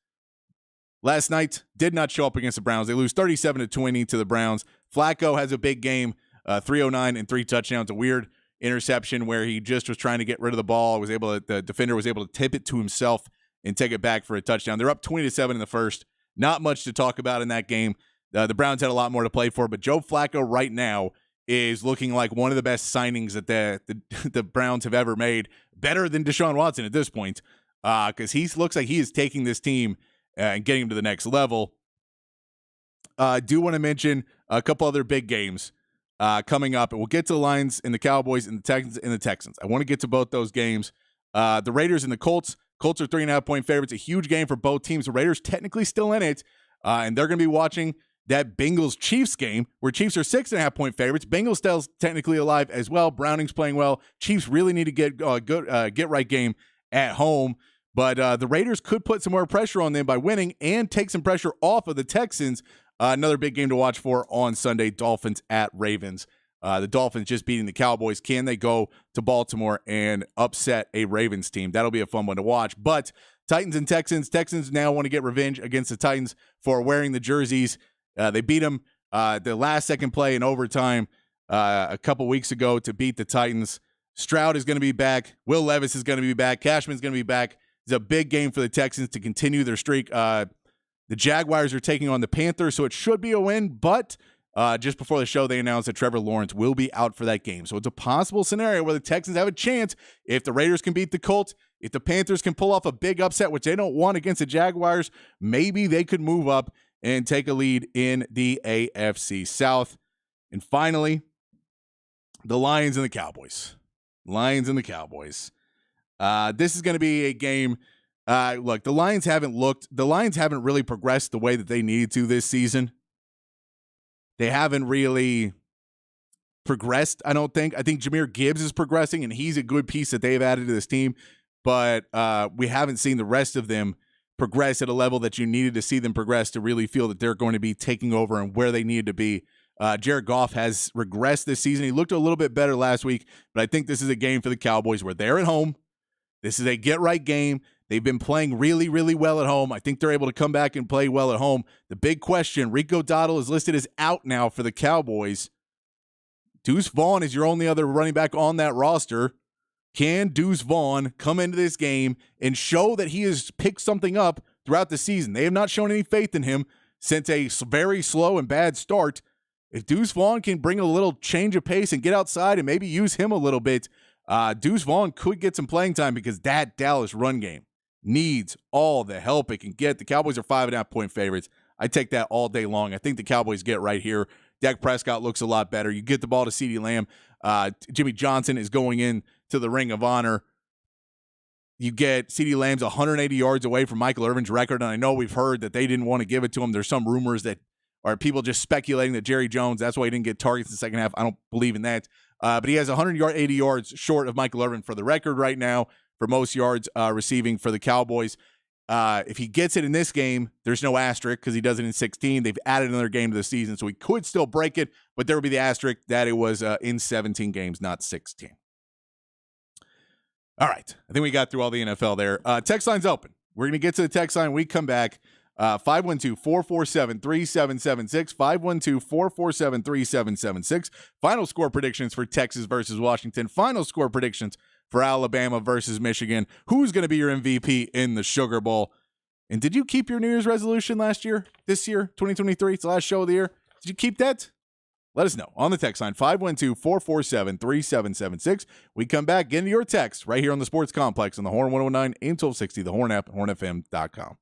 last night did not show up against the Browns. They lose 37-20 to the Browns. Flacco has a big game. 309 and 3 touchdowns, a weird interception where he just was trying to get rid of the ball. The defender was able to tip it to himself and take it back for a touchdown. They're up 20-7 in the first. Not much to talk about in that game. The Browns had a lot more to play for, but Joe Flacco right now is looking like one of the best signings that the Browns have ever made. Better than Deshaun Watson at this point, because he looks like he is taking this team and getting them to the next level. Do want to mention a couple other big games coming up, and we'll get to the Lions and the Cowboys and the Texans. I want to get to both those games. The Raiders and the Colts. Colts are 3.5-point favorites. A huge game for both teams. The Raiders technically still in it, and they're going to be watching that Bengals-Chiefs game where Chiefs are 6.5-point favorites. Bengals still technically alive as well. Browning's playing well. Chiefs really need to get right game at home, but the Raiders could put some more pressure on them by winning and take some pressure off of the Texans. Another big game to watch for on Sunday, Dolphins at Ravens. The Dolphins just beating the Cowboys. Can they go to Baltimore and upset a Ravens team? That'll be a fun one to watch. But Titans and Texans. Texans now want to get revenge against the Titans for wearing the jerseys. They beat them the last-second play in overtime a couple weeks ago to beat the Titans. Stroud is going to be back. Will Levis is going to be back. Cashman's going to be back. It's a big game for the Texans to continue their streak. The Jaguars are taking on the Panthers, so it should be a win, but just before the show, they announced that Trevor Lawrence will be out for that game. So it's a possible scenario where the Texans have a chance if the Raiders can beat the Colts, if the Panthers can pull off a big upset, which they don't want against the Jaguars, maybe they could move up and take a lead in the AFC South. And finally, the Lions and the Cowboys. Lions and the Cowboys. This is going to be a game. Look, the Lions haven't really progressed the way that they needed to this season. They haven't really progressed, I don't think. I think Jahmyr Gibbs is progressing, and he's a good piece that they've added to this team. But we haven't seen the rest of them progress at a level that you needed to see them progress to really feel that they're going to be taking over and where they needed to be. Jared Goff has regressed this season. He looked a little bit better last week, but I think this is a game for the Cowboys where they're at home. This is a get-right game. They've been playing really, really well at home. I think they're able to come back and play well at home. The big question, Rico Dowdle is listed as out now for the Cowboys. Deuce Vaughn is your only other running back on that roster. Can Deuce Vaughn come into this game and show that he has picked something up throughout the season? They have not shown any faith in him since a very slow and bad start. If Deuce Vaughn can bring a little change of pace and get outside and maybe use him a little bit, Deuce Vaughn could get some playing time because that Dallas run game needs all the help it can get. The Cowboys are 5.5-point favorites. I take that all day long. I think the Cowboys get right here. Dak Prescott looks a lot better. You get the ball to CeeDee Lamb. Jimmy Johnson is going in to the Ring of Honor. You get CeeDee Lamb's 180 yards away from Michael Irvin's record, and I know we've heard that they didn't want to give it to him. There's some rumors that are people just speculating that Jerry Jones, that's why he didn't get targets in the second half. I don't believe in that. But he has 180 yards short of Michael Irvin for the record right now for most yards receiving for the Cowboys. If he gets it in this game, there's no asterisk because he does it in 16. They've added another game to the season, so he could still break it, but there would be the asterisk that it was in 17 games, not 16. All right. I think we got through all the NFL there. Text line's open. We're going to get to the text line when we come back. 512-447-3776. 512-447-3776. Final score predictions for Texas versus Washington. Final score predictions for Alabama versus Michigan. Who's going to be your MVP in the Sugar Bowl? And did you keep your New Year's resolution this year, 2023? It's the last show of the year. Did you keep that? Let us know on the text line, 512-447-3776. We come back, get into your text right here on the Sports Complex on the Horn 109, AM 1260, the Horn app, hornfm.com.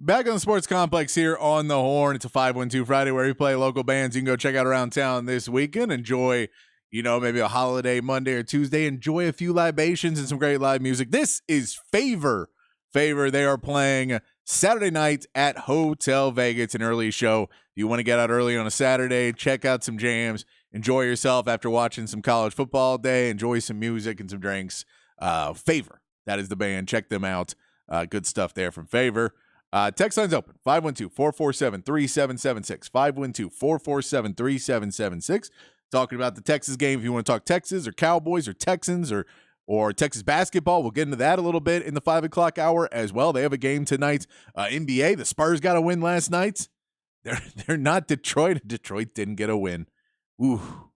Back on the Sports Complex here on the Horn. It's a 512 Friday where we play local bands you can go check out around town this weekend. Enjoy, maybe a holiday Monday or Tuesday. Enjoy a few libations and some great live music. This is Favor. Favor, they are playing Saturday night at Hotel Vegas. It's an early show. If you want to get out early on a Saturday, check out some jams, enjoy yourself after watching some college football all day, enjoy some music and some drinks. Favor, that is the band. Check them out. Good stuff there from Favor. Text line's open, 512-447-3776, 512-447-3776. Talking about the Texas game. If you want to talk Texas or Cowboys or Texans or Texas basketball, we'll get into that a little bit in the 5 o'clock hour as well. They have a game tonight. NBA, the Spurs got a win last night. They're not Detroit. Detroit didn't get a win. Ooh,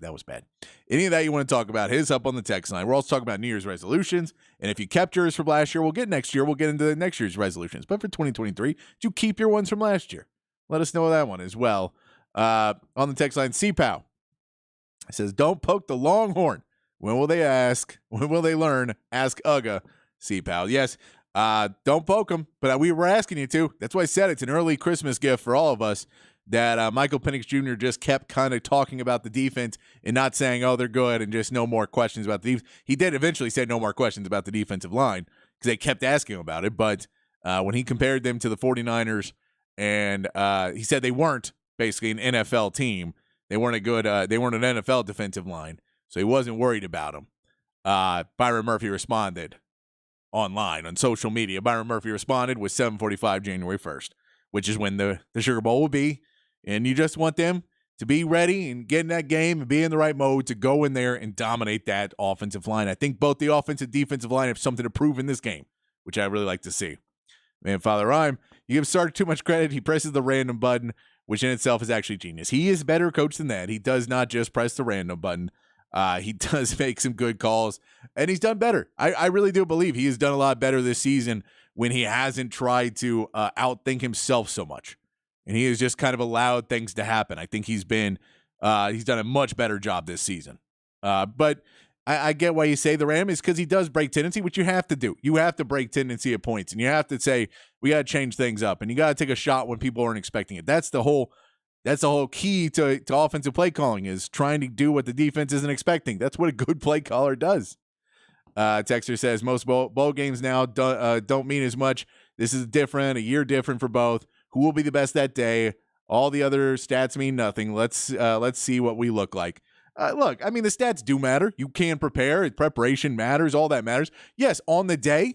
that was bad. Any of that you want to talk about, hit us up on the text line. We're also talking about New Year's resolutions. And if you kept yours from last year, we'll get next year. We'll get into the next year's resolutions. But for 2023, did you keep your ones from last year? Let us know that one as well. On the text line, CPOW. It says, don't poke the Longhorn. When will they ask? When will they learn? Ask Uga, CPOW. Yes, don't poke them, but we were asking you to. That's why I said it's an early Christmas gift for all of us that Michael Penix Jr. just kept kind of talking about the defense and not saying, oh, they're good, and just no more questions about the defense. He did eventually say no more questions about the defensive line because they kept asking him about it. But when he compared them to the 49ers and he said they weren't basically an NFL team, they weren't an NFL defensive line. So he wasn't worried about him. Byron Murphy responded online on social media. Byron Murphy responded with 7:45 January 1st, which is when the Sugar Bowl will be. And you just want them to be ready and get in that game and be in the right mode to go in there and dominate that offensive line. I think both the offensive and defensive line have something to prove in this game, which I really like to see. Man, Father Rhyme, you give Sark too much credit. He presses the random button, which in itself is actually genius. He is a better coach than that. He does not just press the random button. He does make some good calls, and he's done better. I really do believe he has done a lot better this season when he hasn't tried to outthink himself so much, and he has just kind of allowed things to happen. I think he's done a much better job this season. But I get why you say the Ram is because he does break tendency, which you have to do. You have to break tendency at points, and you have to say we got to change things up, and you got to take a shot when people aren't expecting it. That's the whole key to offensive play calling, is trying to do what the defense isn't expecting. That's what a good play caller does. Texter says most bowl games now don't mean as much. This is different, a year different for both. Who will be the best that day? All the other stats mean nothing. Let's see what we look like. Look, I mean, the stats do matter. You can prepare. Preparation matters. All that matters. Yes, on the day,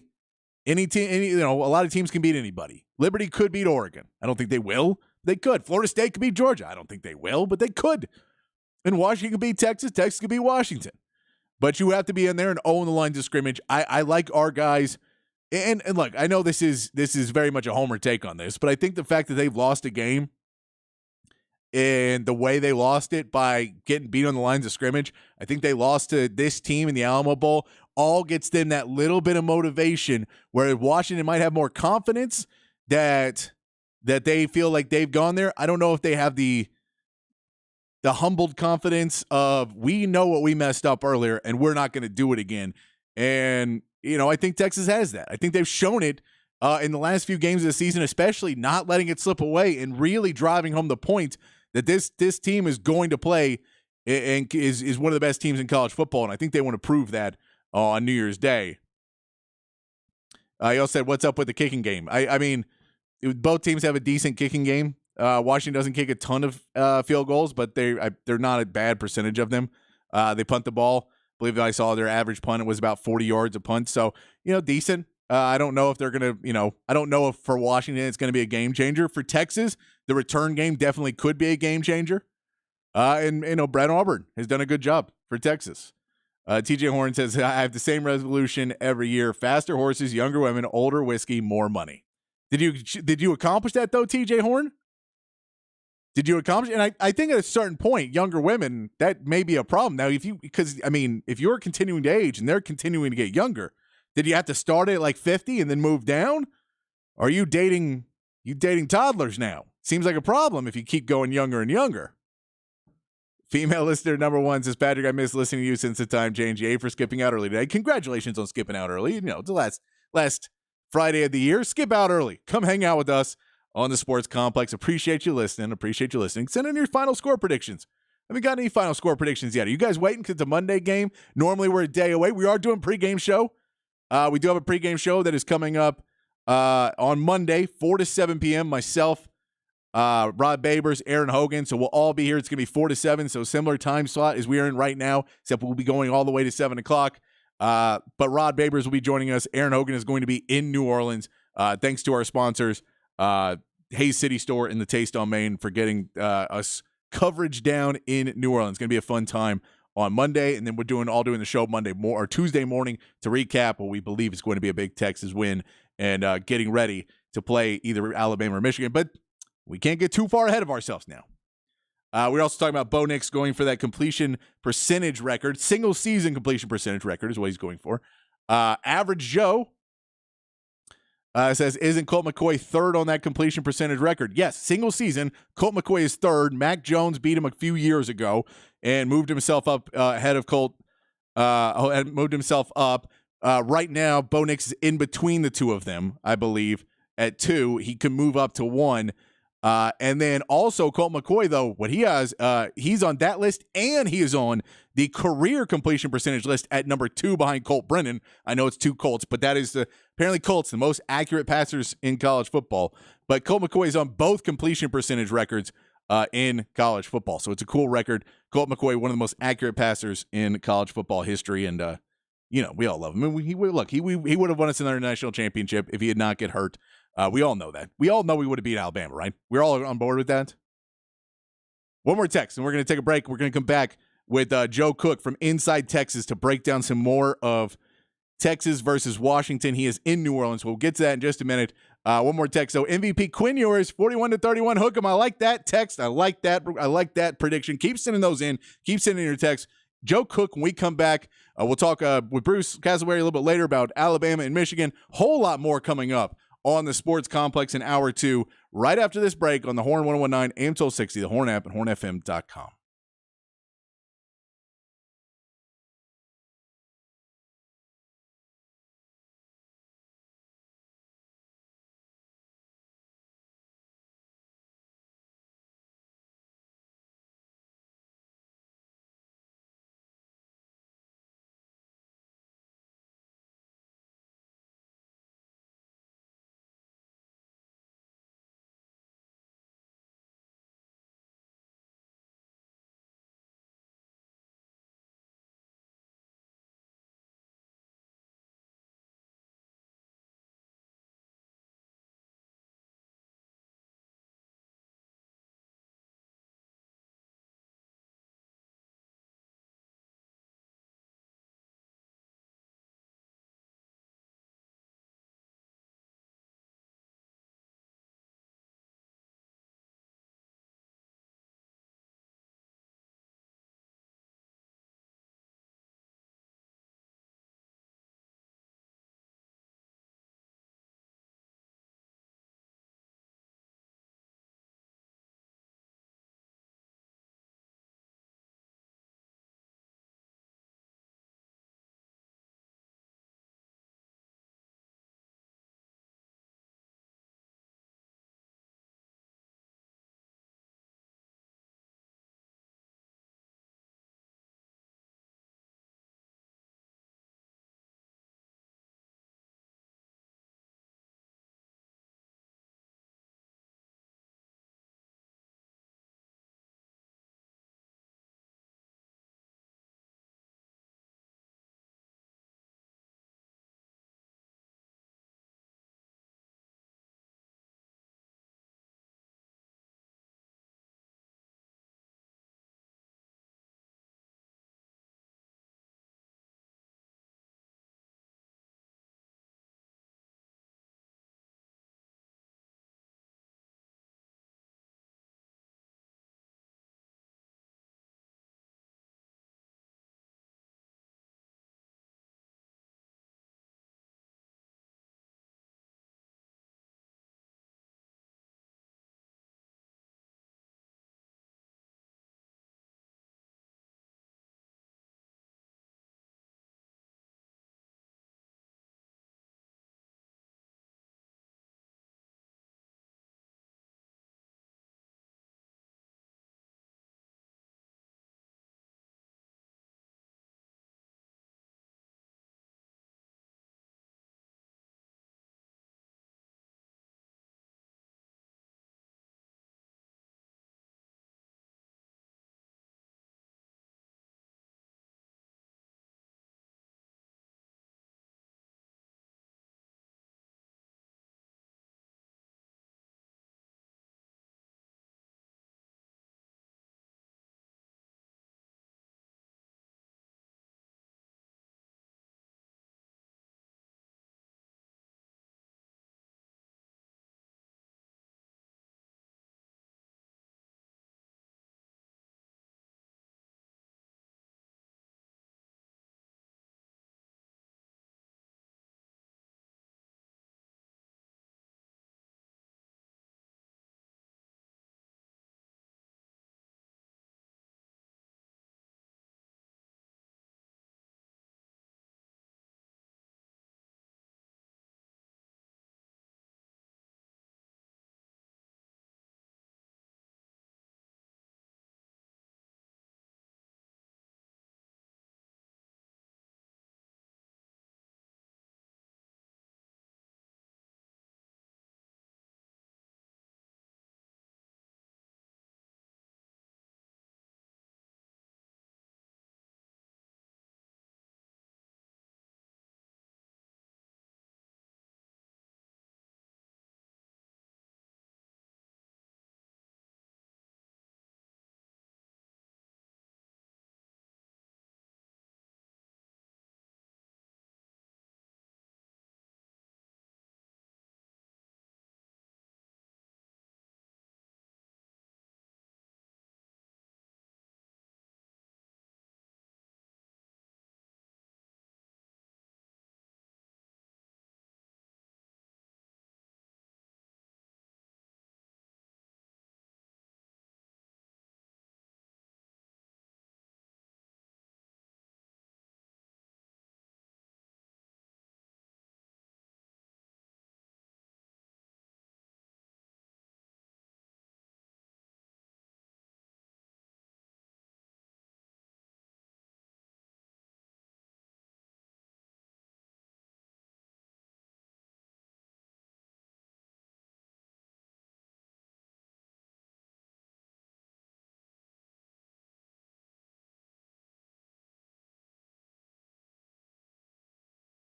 any team, a lot of teams can beat anybody. Liberty could beat Oregon. I don't think they will. They could. Florida State could beat Georgia. I don't think they will, but they could. And Washington could beat Texas. Texas could beat Washington. But you have to be in there and own the lines of scrimmage. I like our guys. And look, I know this is very much a homer take on this, but I think the fact that they've lost a game and the way they lost it by getting beat on the lines of scrimmage, I think they lost to this team in the Alamo Bowl, all gets them that little bit of motivation where Washington might have more confidence that they feel like they've gone there. I don't know if they have the humbled confidence of, we know what we messed up earlier and we're not going to do it again. And, I think Texas has that. I think they've shown it in the last few games of the season, especially not letting it slip away and really driving home the point that this team is going to play and is one of the best teams in college football. And I think they want to prove that on New Year's Day. He also said, what's up with the kicking game? I mean, both teams have a decent kicking game. Washington doesn't kick a ton of field goals, but they're not a bad percentage of them. They punt the ball. I believe I saw their average punt. It was about 40 yards a punt. So, decent. I don't know if they're going to, I don't know if for Washington it's going to be a game changer. For Texas, the return game definitely could be a game changer. And Brett Auburn has done a good job for Texas. TJ Horn says, I have the same resolution every year. Faster horses, younger women, older whiskey, more money. Did you accomplish that, though, TJ Horn? Did you accomplish? And I think at a certain point, younger women, that may be a problem. Now, if you're continuing to age and they're continuing to get younger, did you have to start at like 50 and then move down? Or are you dating toddlers now? Seems like a problem if you keep going younger and younger. Female listener number 1 says, Patrick, I missed listening to you since the time change. Yay for skipping out early today. Congratulations on skipping out early. The last Friday of the year. Skip out early. Come hang out with us on the Sports Complex. Appreciate you listening. Send in your final score predictions. Haven't got any final score predictions yet. Are you guys waiting because it's a Monday game? Normally we're a day away. We are doing pregame show. We do have a pregame show that is coming up on Monday, 4 to 7 p.m. Myself, Rod Babers, Aaron Hogan. So we'll all be here. It's going to be 4 to 7, so similar time slot as we are in right now, except we'll be going all the way to 7 o'clock. But Rod Babers will be joining us. Aaron Hogan is going to be in New Orleans. Thanks to our sponsors, Hayes City Store and the Taste on Main, for getting us coverage down in New Orleans. It's going to be a fun time on Monday, and then we're doing the show Tuesday morning to recap what we believe is going to be a big Texas win and getting ready to play either Alabama or Michigan. But we can't get too far ahead of ourselves now. We're also talking about Bo Nix going for that completion percentage record. Single season completion percentage record is what he's going for. Average Joe says, isn't Colt McCoy third on that completion percentage record? Yes, single season, Colt McCoy is third. Mac Jones beat him a few years ago and moved himself up ahead of Colt. Moved himself up. Right now, Bo Nix is in between the two of them, I believe, at 2. He can move up to 1. And then also Colt McCoy, though, what he has, he's on that list, and he is on the career completion percentage list at number 2 behind Colt Brennan. I know it's 2 Colts, but that is apparently Colts, the most accurate passers in college football. But Colt McCoy is on both completion percentage records in college football. So it's a cool record. Colt McCoy, one of the most accurate passers in college football history. And, we all love him. I mean, he would have won us another national championship if he had not get hurt. We all know that. We all know we would have beat Alabama, right? We're all on board with that. One more text, and we're going to take a break. We're going to come back with Joe Cook from Inside Texas to break down some more of Texas versus Washington. He is in New Orleans. We'll get to that in just a minute. One more text. So MVP Quinn Ewers, 41-31. Hook 'em. I like that text. I like that prediction. Keep sending those in. Keep sending your text. Joe Cook, when we come back, we'll talk with Bruce Casaway a little bit later about Alabama and Michigan. Whole lot more coming up on the Sports Complex in Hour 2, right after this break on the Horn 1019, AM 1260, the Horn app, and hornfm.com.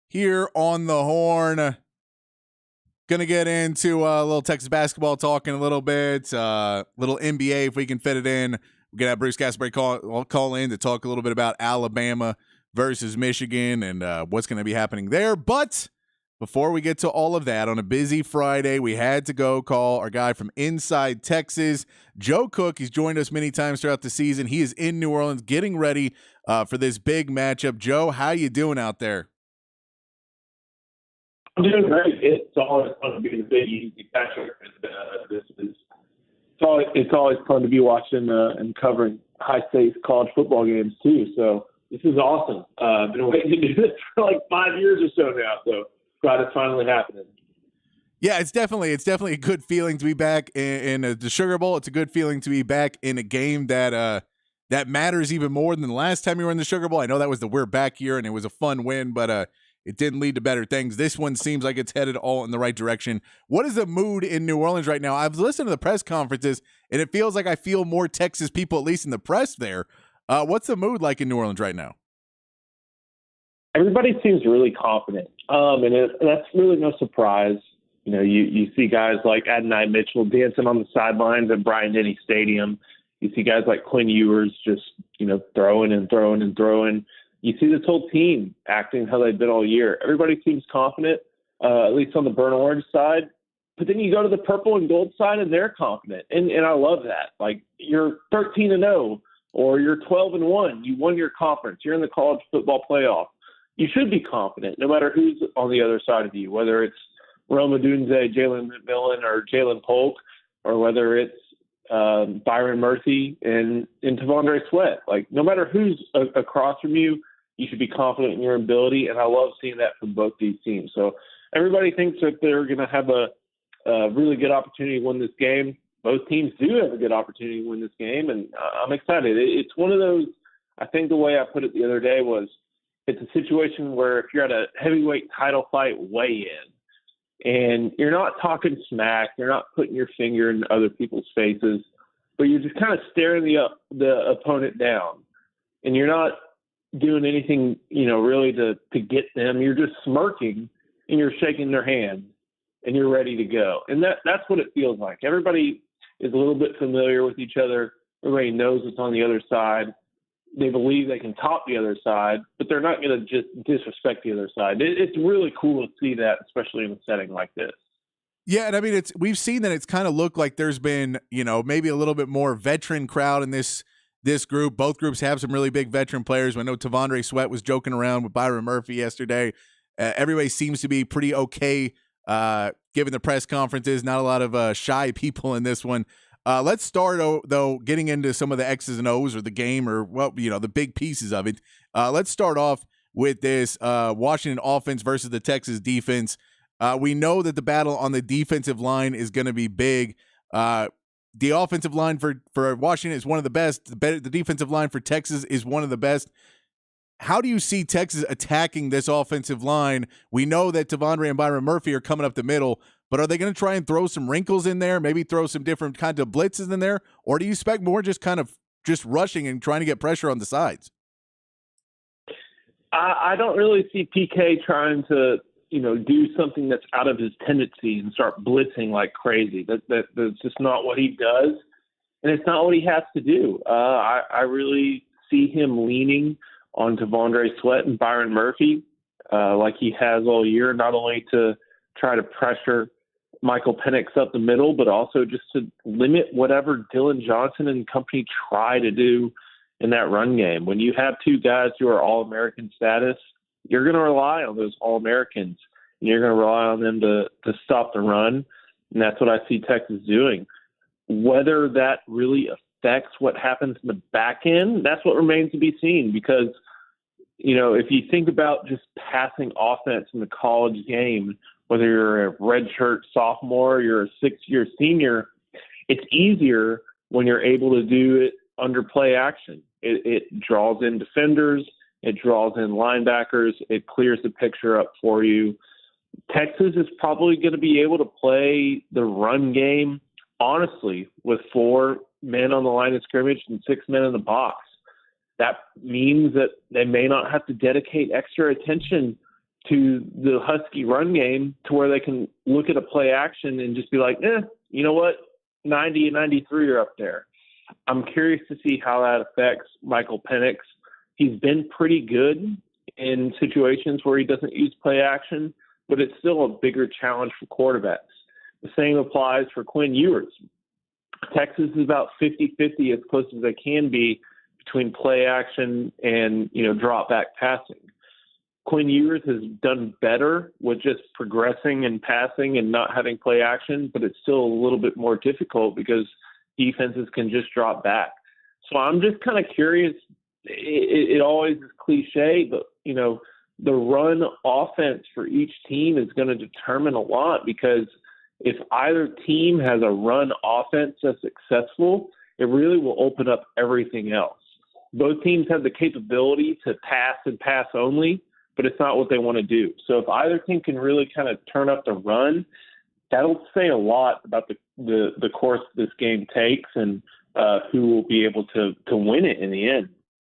here on the Horn. Going to get into a little Texas basketball talking a little bit, little NBA if we can fit it in. We're going to have Bruce Gasparri call in to talk a little bit about Alabama versus Michigan and what's going to be happening there. But before we get to all of that, on a busy Friday, we had to go call our guy from inside Texas, Joe Cook. He's joined us many times throughout the season. He is in New Orleans getting ready for this big matchup. Joe, how you doing out there? I'm doing great. It's always fun to be the big easy matchup. It's always fun to be watching and covering high stakes college football games too. So this is awesome. I've been waiting to do this for like 5 years or so now. So glad it's finally happening. Yeah, it's definitely a good feeling to be back in the Sugar Bowl. It's a good feeling to be back in a game that matters even more than the last time you were in the Sugar Bowl. I know that was the we're back year and it was a fun win, but it didn't lead to better things. This one seems like it's headed all in the right direction. What is the mood in New Orleans right now? I've listened to the press conferences, and it feels like I feel more Texas people, at least in the press there. What's the mood like in New Orleans right now? Everybody seems really confident, and that's really no surprise. You know, you see guys like Adonai Mitchell dancing on the sidelines at Bryant-Denny Stadium. You see guys like Quinn Ewers just, throwing and throwing and throwing. You see this whole team acting how they've been all year. Everybody seems confident, at least on the burnt orange side. But then you go to the purple and gold side, and they're confident. And I love that. Like, you're 13-0 or you're 12-1. You won your conference. You're in the college football playoff. You should be confident no matter who's on the other side of you, whether it's Rome Odunze, Jalen McMillan, or Jalen Polk, or whether it's Byron Murphy and T'Vondre Sweat. Like, no matter who's across from you, you should be confident in your ability, and I love seeing that from both these teams. So everybody thinks that they're going to have a really good opportunity to win this game. Both teams do have a good opportunity to win this game, and I'm excited. It's one of those, I think the way I put it the other day was, it's a situation where if you're at a heavyweight title fight, weigh in, and you're not talking smack, you're not putting your finger in other people's faces, but you're just kind of staring the opponent down, and you're not doing anything, really to get them. You're just smirking and you're shaking their hand and you're ready to go. And that's what it feels like. Everybody is a little bit familiar with each other. Everybody knows what's on the other side. They believe they can top the other side, but they're not going to just disrespect the other side. It's really cool to see that, especially in a setting like this. Yeah, and I mean, we've seen that it's kind of looked like there's been, maybe a little bit more veteran crowd in this group. Both groups have some really big veteran players. I know T'Vondre Sweat was joking around with Byron Murphy yesterday. Everybody seems to be pretty okay given the press conferences. Not a lot of shy people in this one. Let's start, though, getting into some of the X's and O's or the game or, the big pieces of it. Let's start off with this Washington offense versus the Texas defense. We know that the battle on the defensive line is going to be big. The offensive line for Washington is one of the best. The defensive line for Texas is one of the best. How do you see Texas attacking this offensive line? We know that T'Vondre and Byron Murphy are coming up the middle, but are they going to try and throw some wrinkles in there, maybe throw some different kinds of blitzes in there, or do you expect more just rushing and trying to get pressure on the sides? I don't really see PK trying to do something that's out of his tendency and start blitzing like crazy. That's just not what he does, and it's not what he has to do. I really see him leaning on T'Vondre Sweat and Byron Murphy like he has all year, not only to try to pressure Michael Penix up the middle, but also just to limit whatever Dylan Johnson and company try to do in that run game. When you have two guys who are All-American status, you're going to rely on those All-Americans, and you're going to rely on them to stop the run, and that's what I see Texas doing. Whether that really affects what happens in the back end, that's what remains to be seen because, if you think about just passing offense in the college game, whether you're a redshirt sophomore or you're a sixth-year senior, it's easier when you're able to do it under play action. It draws in defenders. It draws in linebackers. It clears the picture up for you. Texas is probably going to be able to play the run game, honestly, with 4 men on the line of scrimmage and 6 men in the box. That means that they may not have to dedicate extra attention to the Husky run game to where they can look at a play action and just be like, you know what, 90 and 93 are up there. I'm curious to see how that affects Michael Penix. He's been pretty good in situations where he doesn't use play action, but it's still a bigger challenge for quarterbacks. The same applies for Quinn Ewers. Texas is about 50-50 as close as they can be between play action and, drop back passing. Quinn Ewers has done better with just progressing and passing and not having play action, but it's still a little bit more difficult because defenses can just drop back. So I'm just kind of curious. It always is cliche, but, the run offense for each team is going to determine a lot, because if either team has a run offense that's successful, it really will open up everything else. Both teams have the capability to pass and pass only, but it's not what they want to do. So if either team can really kind of turn up the run, that'll say a lot about the course this game takes and who will be able to win it in the end.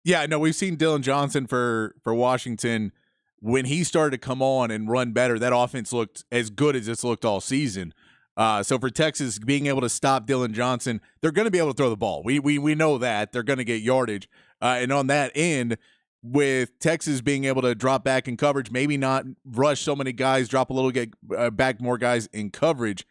Yeah, no, we've seen Dillon Johnson for Washington. When he started to come on and run better, that offense looked as good as it's looked all season. So for Texas, being able to stop Dillon Johnson, they're going to be able to throw the ball. We know that. They're going to get yardage. And on that end, with Texas being able to drop back in coverage, maybe not rush so many guys, drop a little, get back more guys in coverage.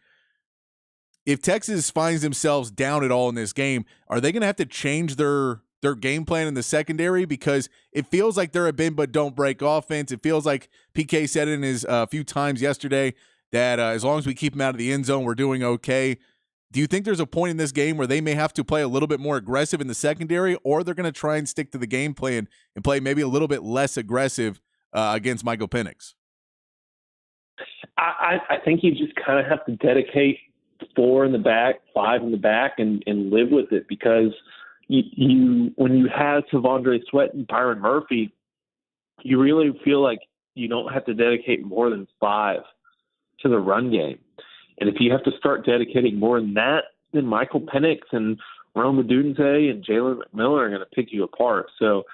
If Texas finds themselves down at all in this game, are they going to have to change their game plan in the secondary? Because it feels like they're a bend but don't break offense. It feels like PK said in his few times yesterday that as long as we keep him out of the end zone, we're doing okay. Do you think there's a point in this game where they may have to play a little bit more aggressive in the secondary, or they're going to try and stick to the game plan and play maybe a little bit less aggressive against Michael Penix? I think you just kind of have to dedicate 4 in the back, 5 in the back, and live with it, because you when you have T'Vondre Sweat and Byron Murphy, you really feel like you don't have to dedicate more than 5 to the run game. And if you have to start dedicating more than that, then Michael Penix and Rome Odunze and Jalen McMillan are going to pick you apart. So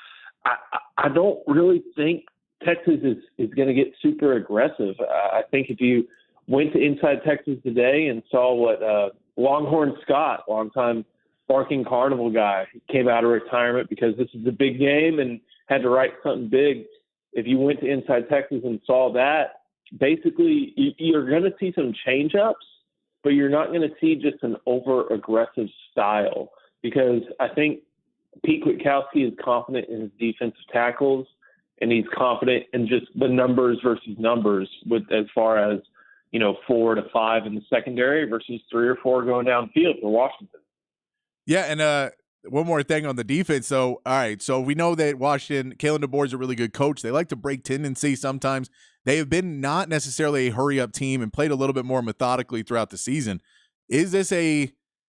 I don't really think Texas is going to get super aggressive. I think if you went to Inside Texas today and saw what Longhorn Scott, longtime Barking Carnival guy, came out of retirement because this is a big game and had to write something big. If you went to Inside Texas and saw that, basically you're going to see some change-ups, but you're not going to see just an over-aggressive style, because I think Pete Kwiatkowski is confident in his defensive tackles, and he's confident in just the numbers versus numbers, with as far as 4 to 5 in the secondary versus 3 or 4 going downfield for Washington. Yeah, and one more thing on the defense. So, all right, so we know that Washington, Kalen DeBoer is a really good coach. They like to break tendency sometimes. They have been not necessarily a hurry-up team and played a little bit more methodically throughout the season. Is this an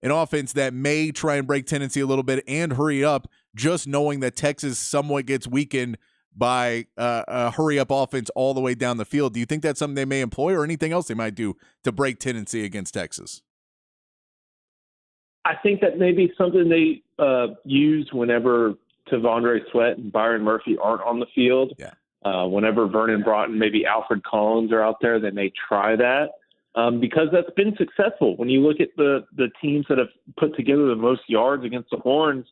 offense that may try and break tendency a little bit and hurry up, just knowing that Texas somewhat gets weakened by a hurry-up offense all the way down the field? Do you think that's something they may employ, or anything else they might do to break tendency against Texas? I think that may be something they use whenever T'Vondre Sweat and Byron Murphy aren't on the field. Yeah. Whenever Vernon Broughton, maybe Alfred Collins are out there, they may try that, because that's been successful. When you look at the teams that have put together the most yards against the Horns,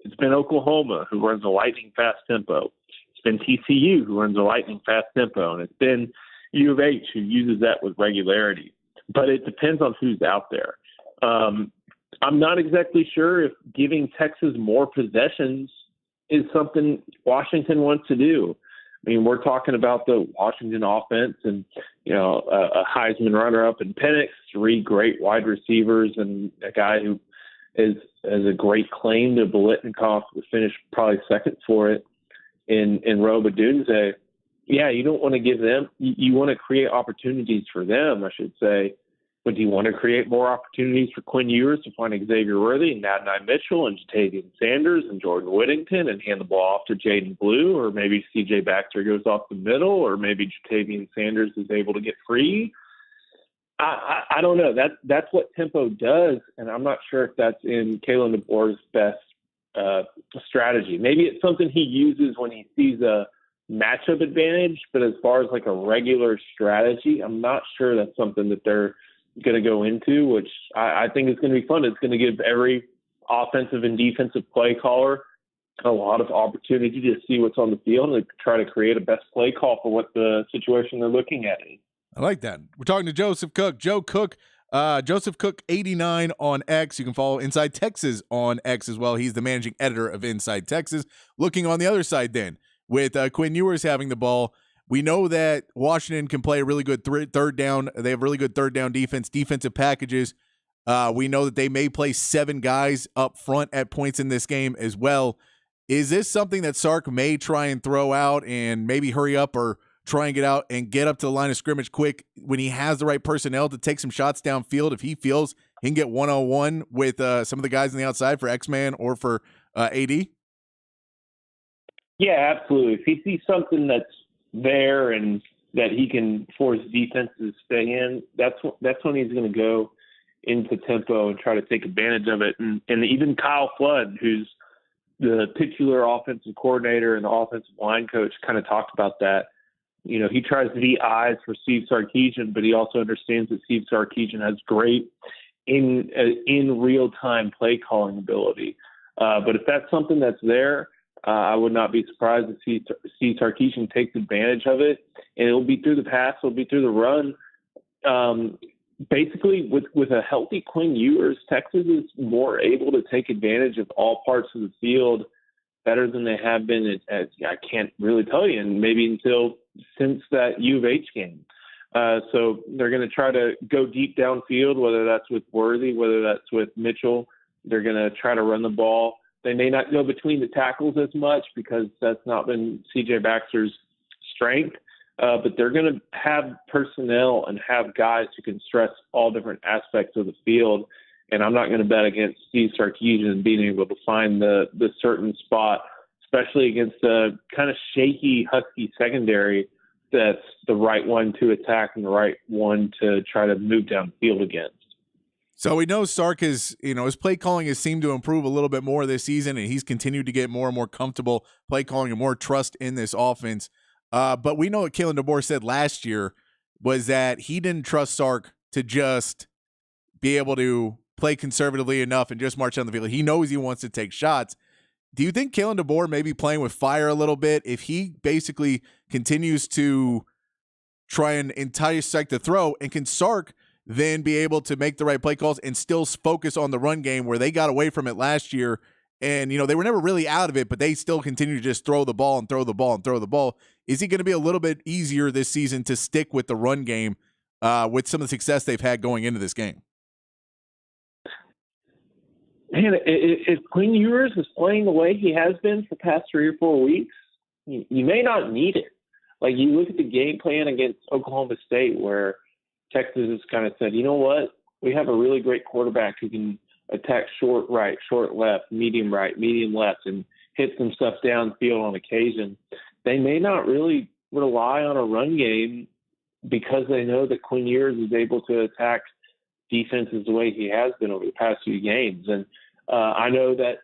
it's been Oklahoma, who runs a lightning fast tempo. It's been TCU, who runs a lightning fast tempo. And it's been U of H, who uses that with regularity. But it depends on who's out there. I'm not exactly sure if giving Texas more possessions is something Washington wants to do. I mean, we're talking about the Washington offense and, a Heisman runner-up in Penix, 3 great wide receivers, and a guy who has a great claim to Biletnikoff, to finish probably second for it in Rome Odunze. Yeah, you don't want to give them – you want to create opportunities for them, I should say. But do you want to create more opportunities for Quinn Ewers to find Xavier Worthy and Adonai Mitchell and Jatavian Sanders and Jordan Whittington and hand the ball off to Jaden Blue, or maybe C.J. Baxter goes off the middle, or maybe Jatavian Sanders is able to get free? I don't know. That's what tempo does, and I'm not sure if that's in Kalen DeBoer's best strategy. Maybe it's something he uses when he sees a matchup advantage, but as far as like a regular strategy, I'm not sure that's something that they're going to go into, which I think is going to be fun. It's going to give every offensive and defensive play caller a lot of opportunity to see what's on the field and try to create a best play call for what the situation they're looking at is. I like that. We're talking to Joseph Cook. Joe Cook, Joseph Cook 89 on X. You can follow Inside Texas on X as well. He's the managing editor of Inside Texas. Looking on the other side then, with Quinn Ewers having the ball, we know that Washington can play a really good third down. They have really good third down defense, defensive packages. We know that they may play 7 guys up front at points in this game as well. Is this something that Sark may try and throw out and maybe hurry up or try and get out and get up to the line of scrimmage quick when he has the right personnel to take some shots downfield if he feels he can get one-on-one with some of the guys on the outside for X-Man or for AD? Yeah, absolutely. If he sees something that's there and that he can force defenses to stay in, that's when he's going to go into tempo and try to take advantage of it. And even Kyle Flood, who's the titular offensive coordinator and the offensive line coach, kind of talked about that. You know, he tries to be eyes for Steve Sarkisian, but he also understands that Steve Sarkisian has great in real time play calling ability. But if that's something that's there, I would not be surprised to see Steve Sarkisian takes advantage of it, and it'll be through the pass, it'll be through the run. Basically, with a healthy Quinn Ewers, Texas is more able to take advantage of all parts of the field better than they have been. I can't really tell you, and maybe since that U of H game. So they're going to try to go deep downfield, whether that's with Worthy, whether that's with Mitchell. They're going to try to run the ball. They may not go between the tackles as much because that's not been C.J. Baxter's strength. But they're going to have personnel and have guys who can stress all different aspects of the field. And I'm not going to bet against Steve Sarkisian being able to find the certain spot, especially against the kind of shaky Husky secondary, that's the right one to attack and the right one to try to move downfield against. So we know Sark is, his play calling has seemed to improve a little bit more this season, and he's continued to get more and more comfortable play calling and more trust in this offense. But we know what Kalen DeBoer said last year was that he didn't trust Sark to just be able to play conservatively enough and just march down the field. He knows he wants to take shots. Do you think Kalen DeBoer may be playing with fire a little bit if he basically continues to try and entice Sark to throw? And can Sark then be able to make the right play calls and still focus on the run game where they got away from it last year? And, they were never really out of it, but they still continue to just throw the ball and throw the ball and throw the ball. Is it going to be a little bit easier this season to stick with the run game with some of the success they've had going into this game? Man, if Quinn Ewers is playing the way he has been for the past 3 or 4 weeks, you may not need it. Like, you look at the game plan against Oklahoma State where Texas has kind of said, you know what, we have a really great quarterback who can attack short right, short left, medium right, medium left, and hit some stuff downfield on occasion. They may not really rely on a run game because they know that Quinn Ewers is able to attack defenses the way he has been over the past few games. And I know that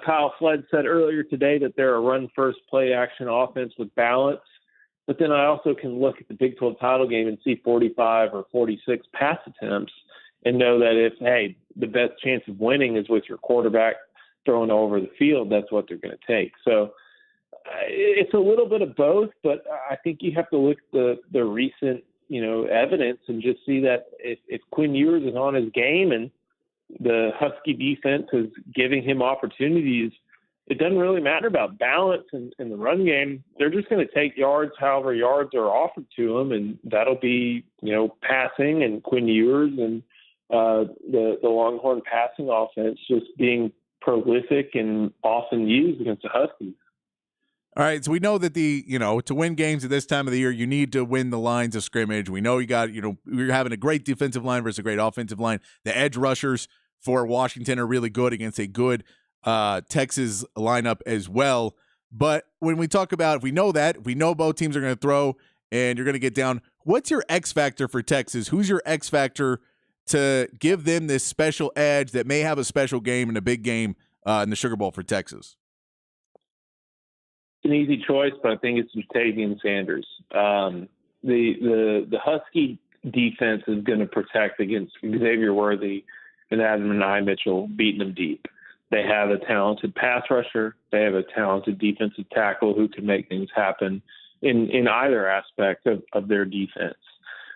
Kyle Flood said earlier today that they're a run-first play-action offense with balance. But then I also can look at the Big 12 title game and see 45 or 46 pass attempts and know that the best chance of winning is with your quarterback throwing over the field, that's what they're going to take. So it's a little bit of both, but I think you have to look at the recent, evidence and just see that if Quinn Ewers is on his game and the Husky defense is giving him opportunities, it doesn't really matter about balance in the run game. They're just going to take yards, however yards are offered to them, and that'll be, passing and Quinn Ewers and the Longhorn passing offense just being prolific and often used against the Huskies. All right, so we know that to win games at this time of the year, you need to win the lines of scrimmage. We know you're having a great defensive line versus a great offensive line. The edge rushers for Washington are really good against a good Texas lineup as well. But when we talk about, if we know both teams are going to throw and you're going to get down, what's your X factor for Texas? Who's your X factor to give them this special edge that may have a special game and a big game in the Sugar Bowl for Texas? an easy choice, but I think it's Jatavian Sanders. The Husky defense is going to protect against Xavier Worthy and Adonai Mitchell beating them deep. They have a talented pass rusher. They have a talented defensive tackle who can make things happen in either aspect of their defense.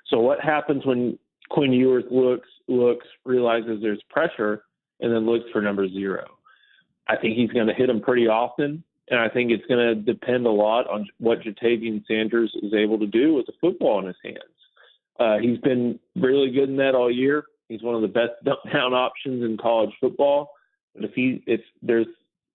So what happens when Quinn Ewers looks, realizes there's pressure, and then looks for number 0? I think he's going to hit him pretty often, and I think it's going to depend a lot on what Jatavian Sanders is able to do with the football in his hands. He's been really good in that all year. He's one of the best dump down options in college football. But if there's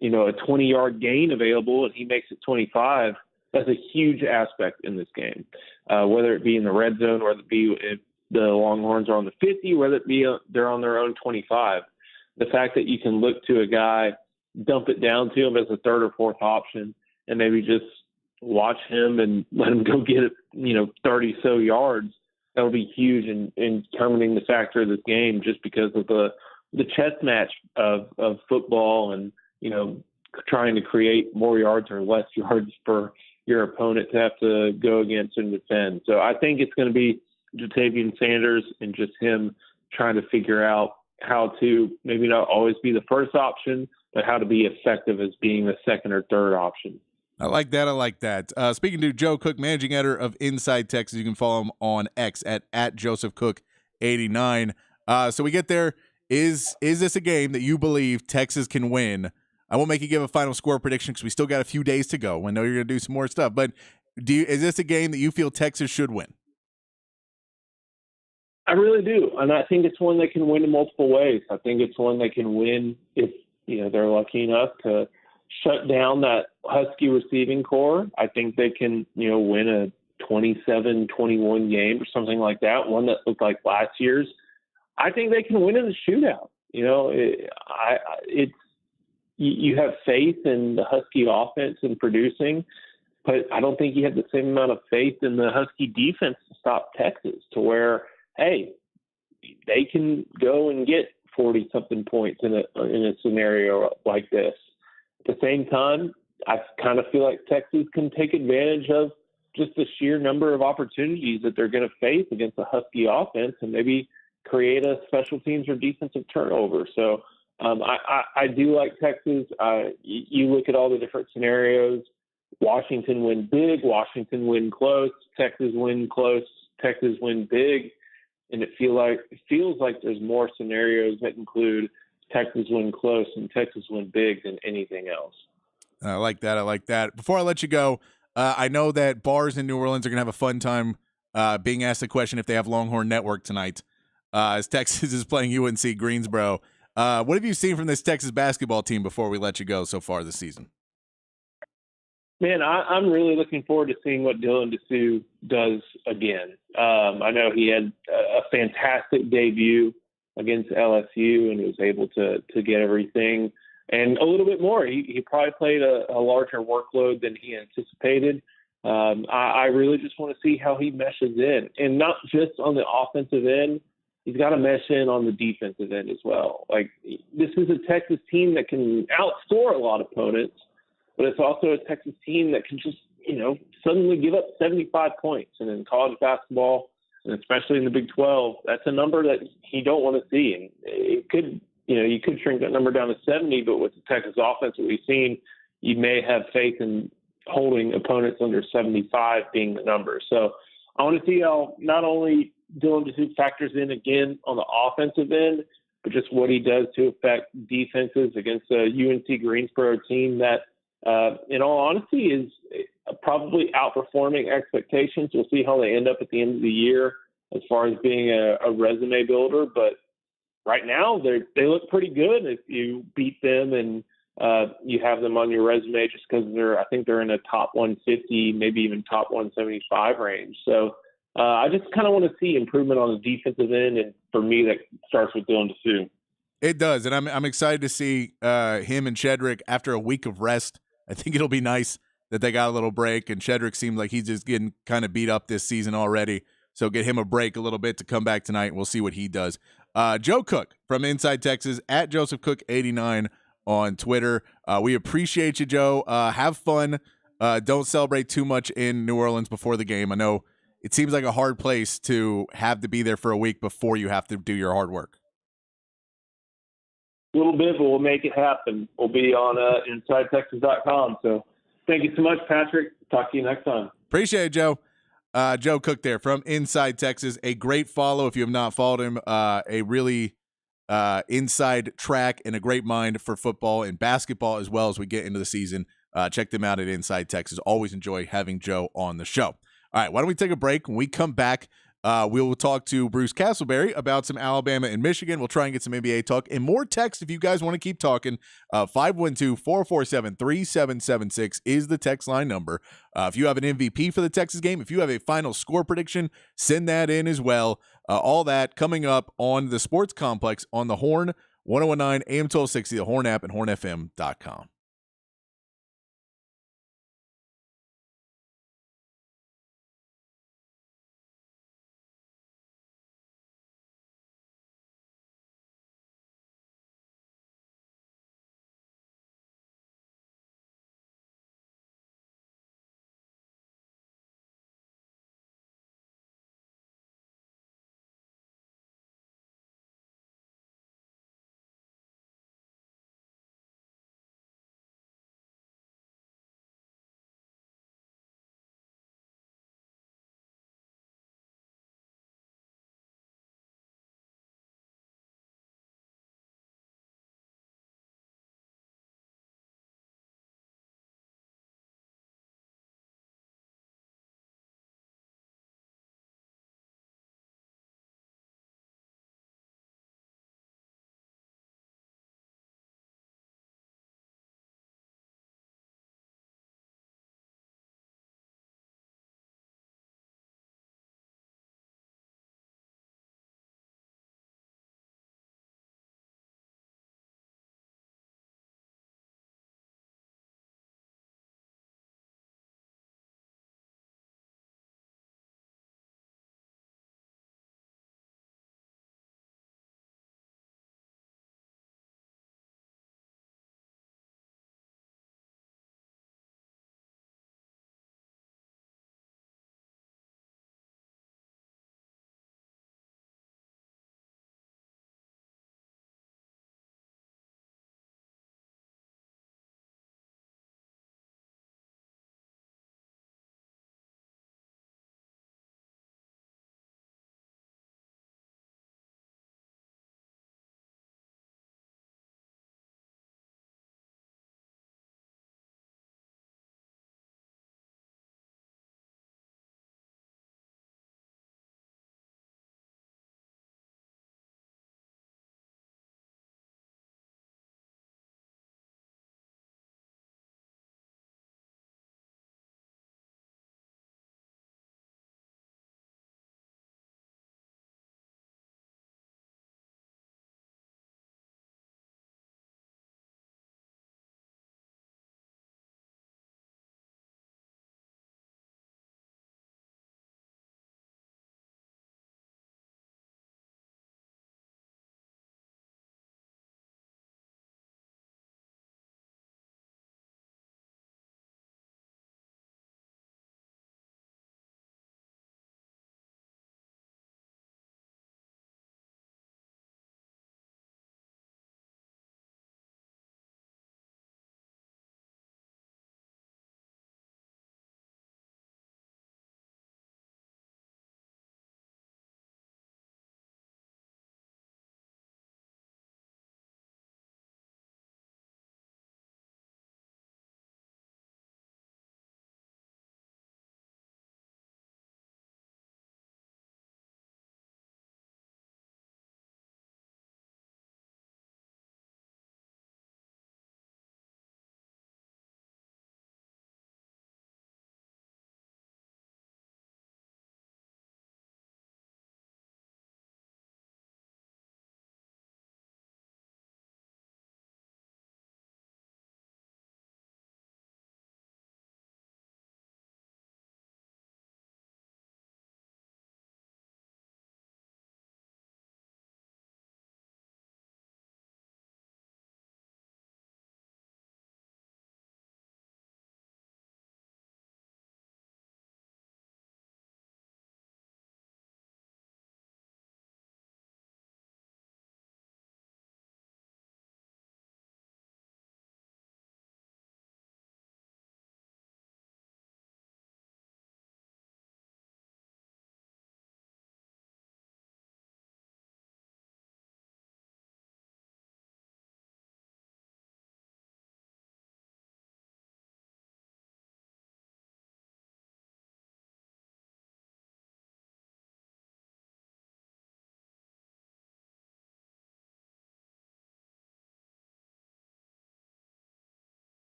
a 20-yard gain available and he makes it 25, that's a huge aspect in this game. Whether it be in the red zone, whether it be if the Longhorns are on the 50, whether it be they're on their own 25. The fact that you can look to a guy, dump it down to him as a third or fourth option, and maybe just watch him and let him go get it, 30 so yards, that'll be huge in determining the factor of this game, just because of the chess match of football and, trying to create more yards or less yards for your opponent to have to go against and defend. So I think it's going to be Jatavian Sanders and just him trying to figure out how to maybe not always be the first option, but how to be effective as being the second or third option. I like that. Speaking to Joe Cook, managing editor of Inside Texas, you can follow him on X at Joseph Cook 89. So we get there. Is this a game that you believe Texas can win? I won't make you give a final score prediction because we still got a few days to go. I know you're going to do some more stuff, but is this a game that you feel Texas should win? I really do, and I think it's one they can win in multiple ways. I think it's one they can win if they're lucky enough to shut down that Husky receiving core. I think they can win a 27-21 game or something like that, one that looked like last year's. I think they can win in a shootout. You have faith in the Husky offense and producing, but I don't think you have the same amount of faith in the Husky defense to stop Texas, to where, hey, they can go and get 40-something points in a scenario like this. At the same time, I kind of feel like Texas can take advantage of just the sheer number of opportunities that they're going to face against the Husky offense and maybe create a special teams or defensive turnover. So I do like Texas. You look at all the different scenarios. Washington win big, Washington win close, Texas win close, Texas win big. And it feels like there's more scenarios that include Texas win close and Texas win big than anything else. I like that. Before I let you go, I know that bars in New Orleans are going to have a fun time being asked the question if they have Longhorn Network tonight as Texas is playing UNC Greensboro. What have you seen from this Texas basketball team before we let you go so far this season? Man, I'm really looking forward to seeing what Dylan Dessou does again. I know he had a fantastic debut against LSU and was able to get everything and a little bit more. He probably played a larger workload than he anticipated. I really just want to see how he meshes in, and not just on the offensive end. He's got to mesh in on the defensive end as well. Like, this is a Texas team that can outscore a lot of opponents, but it's also a Texas team that can just, suddenly give up 75 points. And in college basketball, and especially in the Big 12, that's a number that you don't want to see. And it could, you could shrink that number down to 70, but with the Texas offense that we've seen, you may have faith in holding opponents under 75 being the number. So I want to see how not only Dylan Dessou factors in again on the offensive end, but just what he does to affect defenses against a UNC Greensboro team that, in all honesty, is probably outperforming expectations. We'll see how they end up at the end of the year as far as being a resume builder. But right now, they look pretty good if you beat them and you have them on your resume just because I think they're in a top 150, maybe even top 175 range. So I just kind of want to see improvement on the defensive end, and for me, that starts with Dylan Dessou. It does, and I'm excited to see him and Shedrick after a week of rest. I think it'll be nice that they got a little break, and Shedrick seems like he's just getting kind of beat up this season already. So get him a break a little bit to come back tonight, and we'll see what he does. Joe Cook from Inside Texas at Joseph Cook 89 on Twitter. We appreciate you, Joe. Have fun don't celebrate too much in New Orleans before the game. I know it seems like a hard place to have to be there for a week before you have to do your hard work. A little bit, but we'll make it happen. We'll be on InsideTexas.com. So thank you so much, Patrick. Talk to you next time. Appreciate it, Joe. Joe Cook there from Inside Texas. A great follow if you have not followed him. A really inside track and a great mind for football and basketball as well as we get into the season. Check them out at Inside Texas. Always enjoy having Joe on the show. All right, why don't we take a break? When we come back, we will talk to Bruce Castleberry about some Alabama and Michigan. We'll try and get some NBA talk and more text if you guys want to keep talking. 512-447-3776 is the text line number. If you have an MVP for the Texas game, if you have a final score prediction, send that in as well. All that coming up on the Sports Complex on the Horn, 1019 AM 1260, the Horn app, and hornfm.com.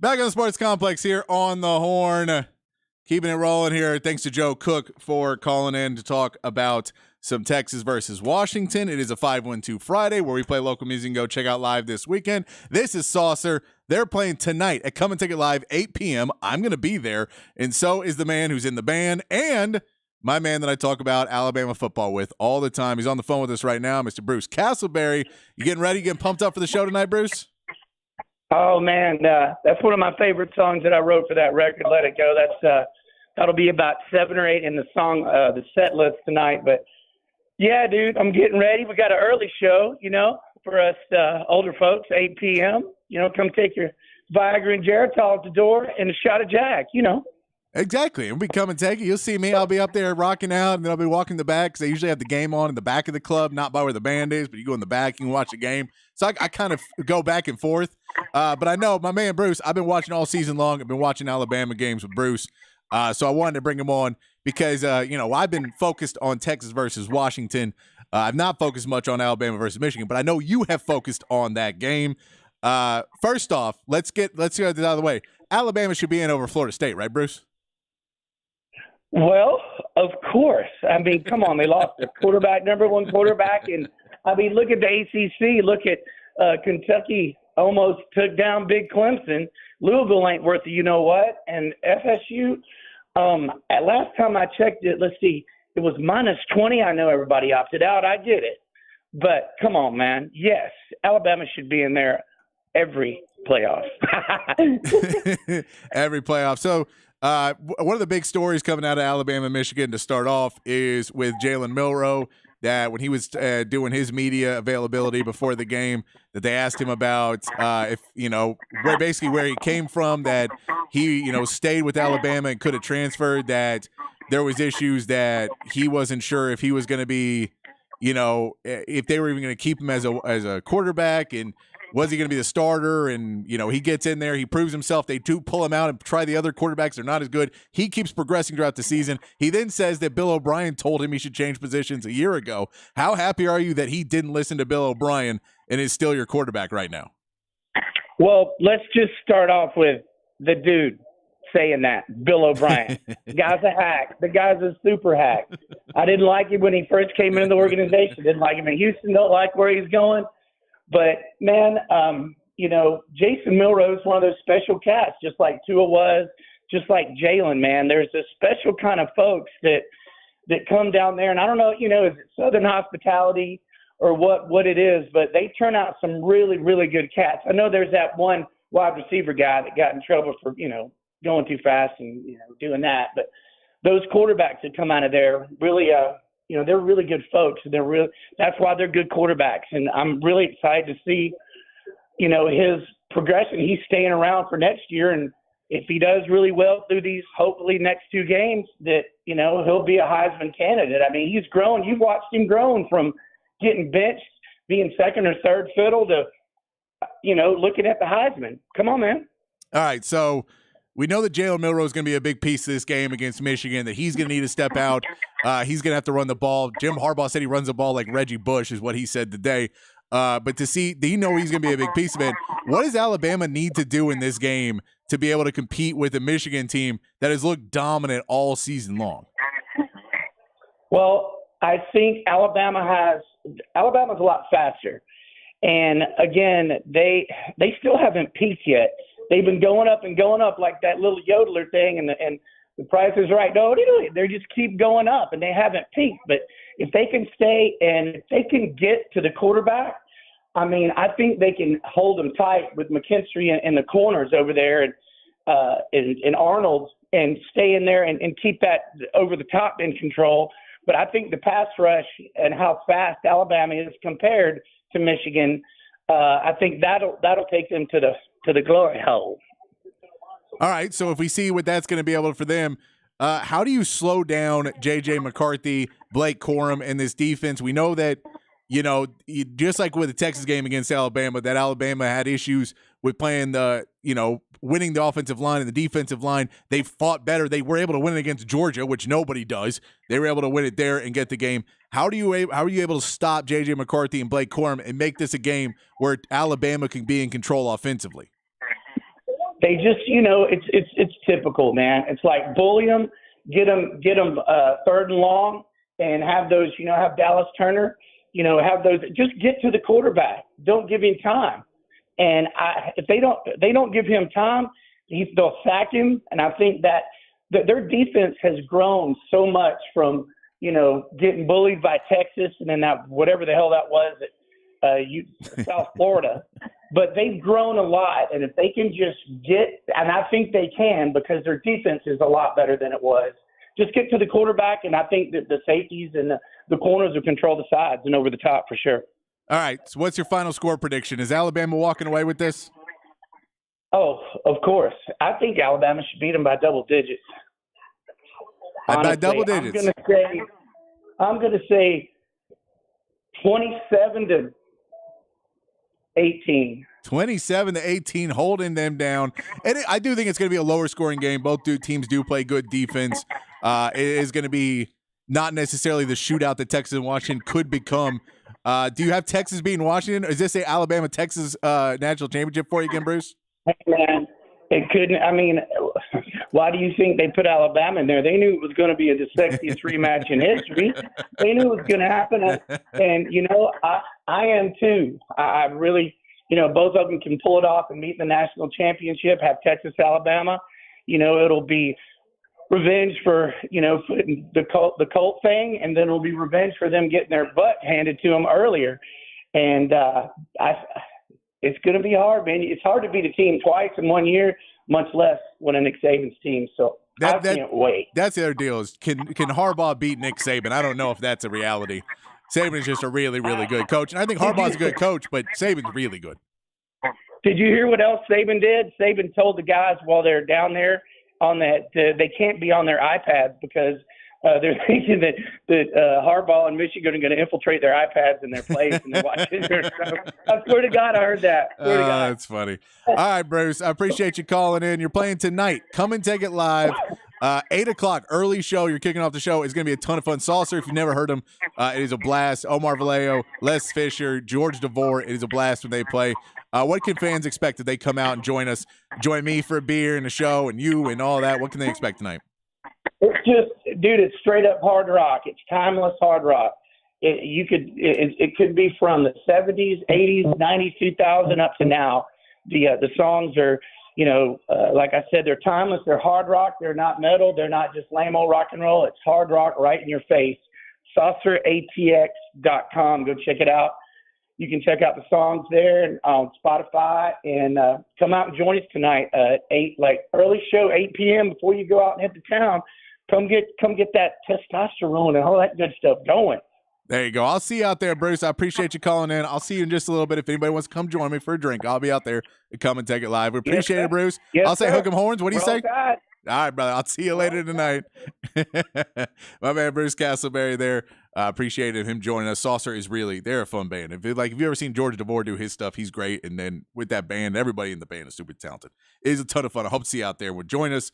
Back on the Sports Complex here on the Horn. Keeping it rolling here. Thanks to Joe Cook for calling in to talk about some Texas versus Washington. It is a 5-1-2 Friday where we play local music and go check out live this weekend. This is Saucer. They're playing tonight at Come and Take It Live, 8 p.m. I'm going to be there, and so is the man who's in the band and my man that I talk about Alabama football with all the time. He's on the phone with us right now, Mr. Bruce Castleberry. You getting ready? You getting pumped up for the show tonight, Bruce? Oh man, that's one of my favorite songs that I wrote for that record, Let It Go. That'll be about 7 or 8 in the song, the set list tonight. But yeah, dude, I'm getting ready. We got an early show, for us older folks, 8 p.m. Come take your Viagra and Geritol at the door and a shot of Jack. Exactly. And we come and take it. You'll see me. I'll be up there rocking out, and then I'll be walking the back because they usually have the game on in the back of the club, not by where the band is, but you go in the back, you can watch the game. So I kind of go back and forth. But I know my man Bruce, I've been watching all season long. I've been watching Alabama games with Bruce. So I wanted to bring him on because, I've been focused on Texas versus Washington. I've not focused much on Alabama versus Michigan, but I know you have focused on that game. First off, let's get this out of the way. Alabama should be in over Florida State, right, Bruce? Well, of course. I mean, come on. They lost their quarterback, number one quarterback. And, I mean, look at the ACC. Look at Kentucky almost took down big Clemson. Louisville ain't worth the you-know-what. And FSU, at last time I checked it, let's see, it was -20. I know everybody opted out. I get it. But come on, man. Yes, Alabama should be in there every playoff. Every playoff. So, one of the big stories coming out of Alabama, Michigan to start off is with Jalen Milroe, that when he was doing his media availability before the game, that they asked him about where he came from, that he, stayed with Alabama and could have transferred, that there was issues that he wasn't sure if he was going to be, if they were even going to keep him as a quarterback, and was he going to be the starter? And, he gets in there, he proves himself. They do pull him out and try the other quarterbacks. They're not as good. He keeps progressing throughout the season. He then says that Bill O'Brien told him he should change positions a year ago. How happy are you that he didn't listen to Bill O'Brien and is still your quarterback right now? Well, let's just start off with the dude saying that, Bill O'Brien. The guy's a hack. The guy's a super hack. I didn't like him when he first came into the organization. Didn't like him in Houston. Don't like where he's going. But, man, Jason Milroe is one of those special cats, just like Tua was, just like Jalen, man. There's a special kind of folks that come down there. And I don't know, is it Southern hospitality or what it is, but they turn out some really, really good cats. I know there's that one wide receiver guy that got in trouble for, going too fast and, doing that. But those quarterbacks that come out of there really they're really good folks. That's why they're good quarterbacks. And I'm really excited to see, his progression. He's staying around for next year. And if he does really well through these, hopefully next 2 games, that, he'll be a Heisman candidate. I mean, he's grown. You've watched him grown from getting benched, being second or third fiddle to, looking at the Heisman. Come on, man. All right. So we know that Jalen Milroe is going to be a big piece of this game against Michigan, that he's going to need to step out. He's going to have to run the ball. Jim Harbaugh said he runs the ball like Reggie Bush, is what he said today. But do you know he's going to be a big piece of it? What does Alabama need to do in this game to be able to compete with a Michigan team that has looked dominant all season long? Well, I think Alabama's a lot faster. And, again, they still haven't peaked yet. They've been going up like that little yodeler thing, and the price is right. No, they just keep going up, and they haven't peaked. But if they can stay and if they can get to the quarterback, I mean, I think they can hold them tight with McKinstry in the corners over there and Arnold, and stay in there and keep that over the top in control. But I think the pass rush and how fast Alabama is compared to Michigan, I think that'll take them to the glory hole. All right, so if we see what that's going to be able for them, how do you slow down J.J. McCarthy, Blake Corum, and this defense? We know that, just like with the Texas game against Alabama, that Alabama had issues with playing winning the offensive line and the defensive line. They fought better. They were able to win it against Georgia, which nobody does. They were able to win it there and get the game. How are you able to stop J.J. McCarthy and Blake Corum and make this a game where Alabama can be in control offensively? They just, it's typical, man. It's like bully them, get them third and long, and have those, have Dallas Turner, have those. Just get to the quarterback. Don't give him time. And if they don't give him time, they'll sack him. And I think that their defense has grown so much from getting bullied by Texas and then that whatever the hell that was at South Florida. But they've grown a lot, and if they can just and I think they can because their defense is a lot better than it was. Just get to the quarterback, and I think that the safeties and the corners will control the sides and over the top for sure. All right, so what's your final score prediction? Is Alabama walking away with this? Oh, of course. I think Alabama should beat them by double digits. Honestly, by double digits. I'm going to say 27-18. 27-18, holding them down. And I do think it's going to be a lower scoring game. Both teams do play good defense. It is going to be not necessarily the shootout that Texas and Washington could become. Do you have Texas beating Washington? Or is this a Alabama-Texas national championship for you again, Bruce? Hey, man, it couldn't. I mean, why do you think they put Alabama in there? They knew it was going to be the sexiest rematch in history. They knew it was going to happen. And I am too. I really, both of them can pull it off and meet the national championship, have Texas, Alabama. It'll be revenge for, for the Colt thing, and then it'll be revenge for them getting their butt handed to them earlier. And it's going to be hard, man. It's hard to beat a team twice in 1 year, much less when a Nick Saban's team. So I can't wait. That's the other deal is can Harbaugh beat Nick Saban? I don't know if that's a reality. Saban is just a really, really good coach. And I think Harbaugh's a good coach, but Saban's really good. Did you hear what else Saban did? Saban told the guys while they're down there on that they can't be on their iPads because they're thinking that Harbaugh and Michigan are going to infiltrate their iPads in their place and they're watching their stuff. I swear to God, I heard that. That's funny. All right, Bruce, I appreciate you calling in. You're playing tonight. Come and take it live. 8 o'clock, early show. You're kicking off the show. It's going to be a ton of fun. Saucer, if you've never heard them, it is a blast. Omar Vallejo, Les Fisher, George DeVore. It is a blast when they play. What can fans expect if they come out and join us, join me for a beer and a show and you and all that? What can they expect tonight? It's just, dude, it's straight up hard rock. It's timeless hard rock. It could be from the 70s, 80s, 90s, 2000 up to now. The songs are, like I said, they're timeless. They're hard rock. They're not metal. They're not just lame old rock and roll. It's hard rock right in your face. SaucerATX.com. Go check it out. You can check out the songs there on Spotify and come out and join us tonight at 8, early show, 8 p.m. before you go out and head to town. Come get that testosterone and all that good stuff going. There you go. I'll see you out there, Bruce. I appreciate you calling in. I'll see you in just a little bit. If anybody wants to come join me for a drink, I'll be out there to come and take it live. We appreciate it, Bruce. Yes, I'll say hook 'em horns. What do you say? God. All right, brother. I'll see you later tonight. My man, Bruce Castleberry there. Appreciate him joining us. Saucer is they're a fun band. If you've ever seen George DeVore do his stuff, he's great. And then with that band, everybody in the band is super talented. It is a ton of fun. I hope to see you out there. Well, join us.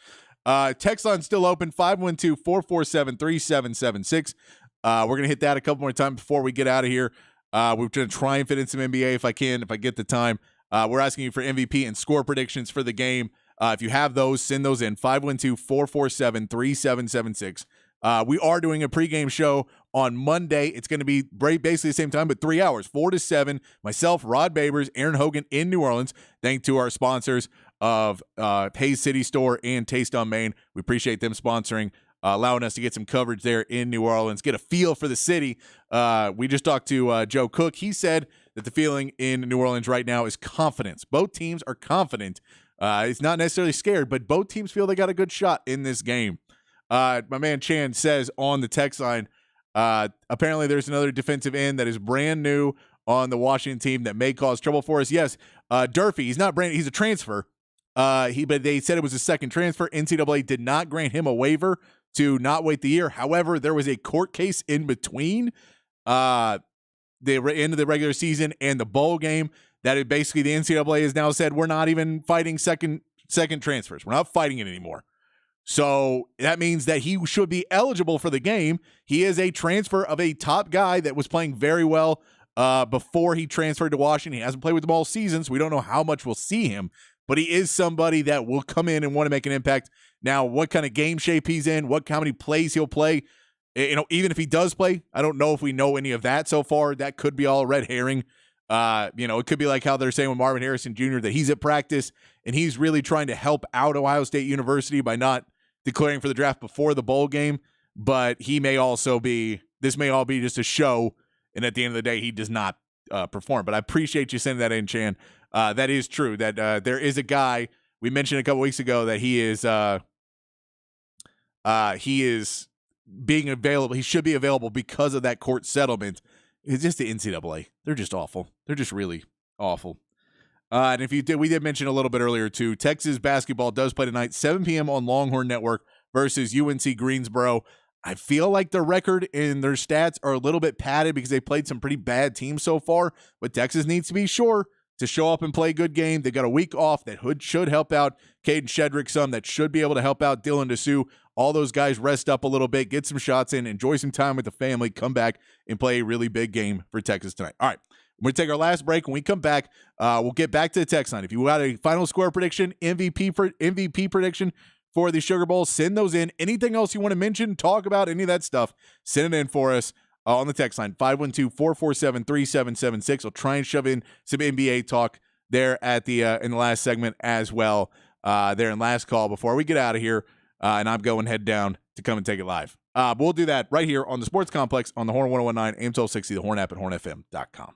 Text line still open, 512-447-3776. We're going to hit that a couple more times before we get out of here. We're going to try and fit in some NBA if I get the time. We're asking you for MVP and score predictions for the game. If you have those, send those in, 512-447-3776. We are doing a pregame show on Monday. It's going to be basically the same time, but 3 hours, 4 to 7. Myself, Rod Babers, Aaron Hogan in New Orleans. Thanks to our sponsors of Hayes City Store and Taste on Main. We appreciate them sponsoring, allowing us to get some coverage there in New Orleans, get a feel for the city. We just talked to Joe Cook. He said that the feeling in New Orleans right now is confidence. Both teams are confident. It's not necessarily scared, but both teams feel they got a good shot in this game. My man Chan says on the text line, apparently there's another defensive end that is brand new on the Washington team that may cause trouble for us. Yes, Durfee, he's not brand, he's a transfer. But they said it was a second transfer. NCAA did not grant him a waiver to not wait the year. However, there was a court case in between the end of the regular season and the bowl game that it basically the NCAA has now said we're not even fighting second transfers. We're not fighting it anymore. So that means that he should be eligible for the game. He is a transfer of a top guy that was playing very well before he transferred to Washington. He hasn't played with them all season, so we don't know how much we'll see him. but he is somebody that will come in and want to make an impact. Now, what kind of game shape he's in, how many plays he'll play, even if he does play, I don't know if we know any of that so far. That could be all red herring. It could be like how they're saying with Marvin Harrison Jr. that he's at practice and he's really trying to help out Ohio State University by not declaring for the draft before the bowl game. But this may all be just a show, and at the end of the day, he does not perform. But I appreciate you sending that in, Chan. That is true. That there is a guy we mentioned a couple weeks ago that he is being available. He should be available because of that court settlement. It's just the NCAA. They're just awful. They're just really awful. And we did mention a little bit earlier too. Texas basketball does play tonight, 7 p.m. on Longhorn Network versus UNC Greensboro. I feel like their record and their stats are a little bit padded because they played some pretty bad teams so far, but Texas needs to be sure to show up and play a good game. They got a week off that should help out Caden Shedrick some, that should be able to help out Dylan Dessou. All those guys rest up a little bit, get some shots in, enjoy some time with the family, come back and play a really big game for Texas tonight. All right, we're going to take our last break. When we come back, we'll get back to the text line. If you got a final score prediction, MVP prediction for the Sugar Bowl, send those in. Anything else you want to mention, talk about, any of that stuff, send it in for us on the text line, 512-447-3776. I'll try and shove in some NBA talk there at the in the last segment as well, there in last call before we get out of here, and I'm going head down to come and take it live. But we'll do that right here on the Sports Complex on the Horn 1019, AM 1260, the Horn app, and hornfm.com.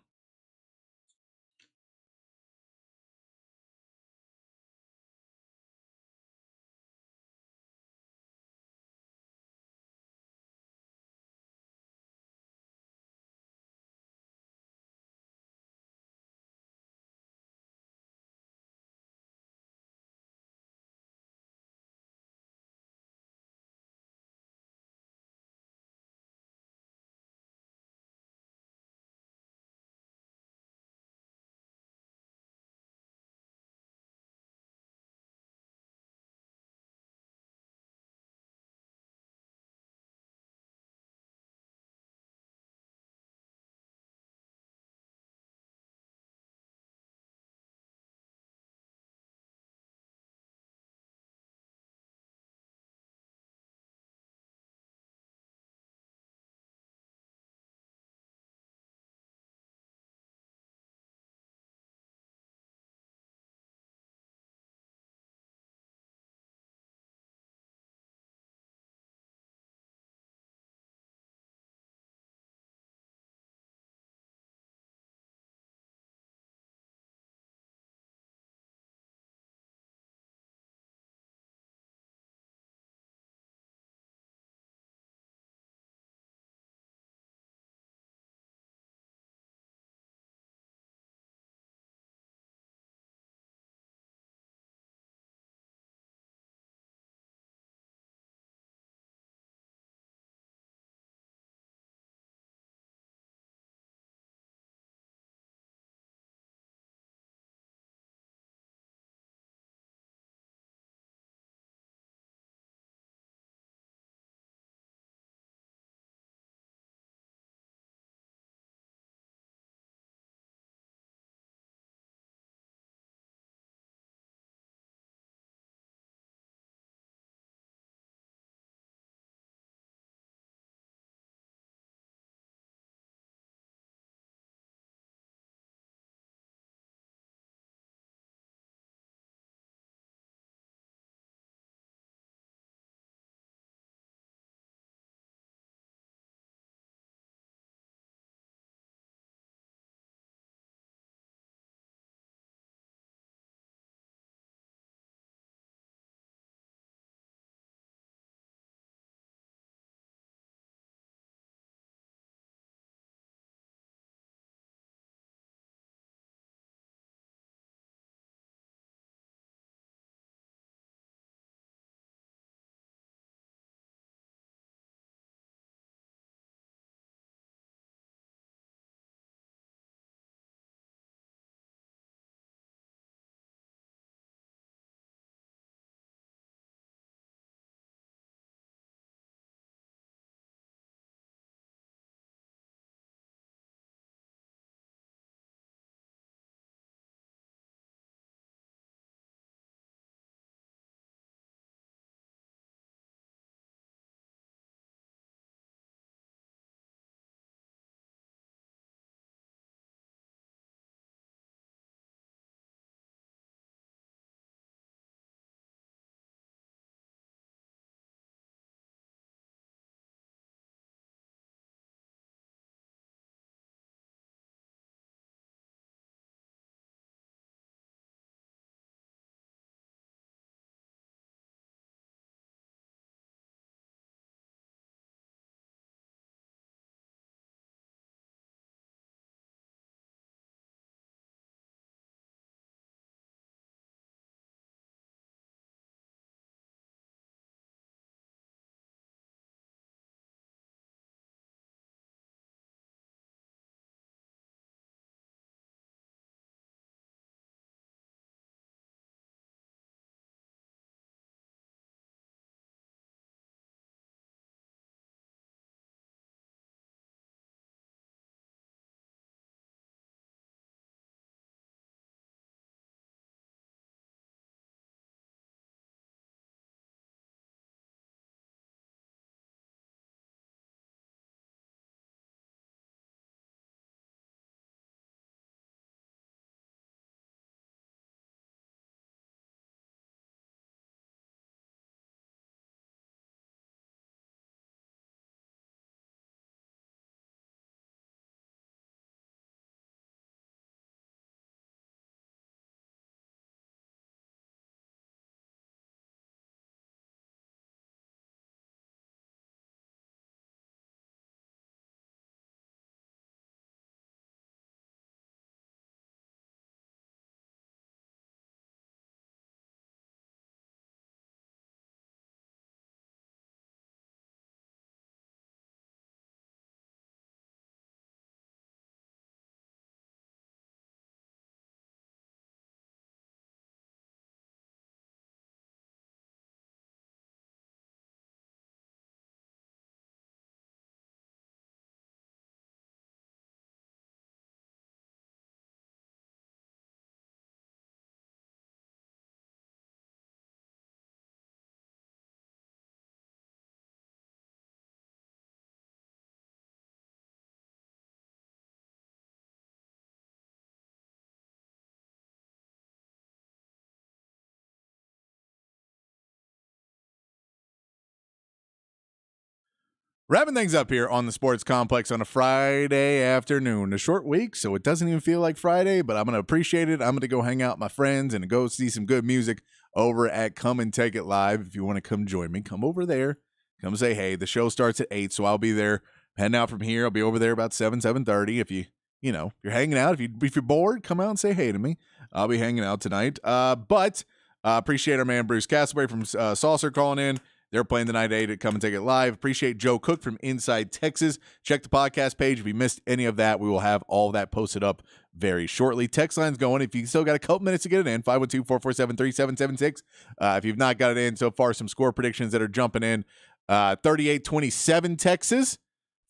Wrapping things up here on the Sports Complex on a Friday afternoon. A short week, so it doesn't even feel like Friday, but I'm going to appreciate it. I'm going to go hang out with my friends and go see some good music over at Come and Take It Live. If you want to come join me, come over there. Come say hey. The show starts at 8, so I'll be there. Heading out from here. I'll be over there about 7:30. If you're hanging out, if you're bored, come out and say hey to me. I'll be hanging out tonight. But appreciate our man Bruce Castleberry from Saucer calling in. They're playing tonight at 8 at Come and Take It Live. Appreciate Joe Cook from Inside Texas. Check the podcast page. If you missed any of that, we will have all that posted up very shortly. Text line's going. If you still got a couple minutes to get it in, 512-447-3776. If you've not got it in so far, some score predictions that are jumping in. 38-27 Texas,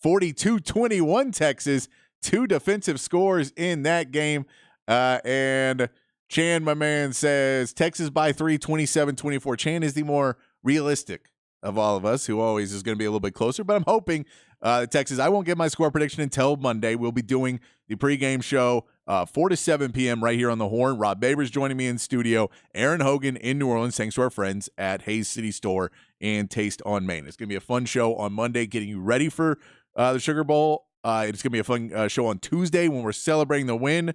42-21 Texas. 2 defensive scores in that game. And Chan, my man, says Texas by 3, 27-24. Chan is the more realistic of all of us, who always is going to be a little bit closer, but I'm hoping Texas. I won't get my score prediction until Monday. We'll be doing the pregame show 4 to 7 p.m. right here on the Horn. Rob Babers joining me in studio. Aaron Hogan in New Orleans, thanks to our friends at Hayes City Store and Taste on Main. It's going to be a fun show on Monday, getting you ready for the Sugar Bowl. It's going to be a fun show on Tuesday when we're celebrating the win.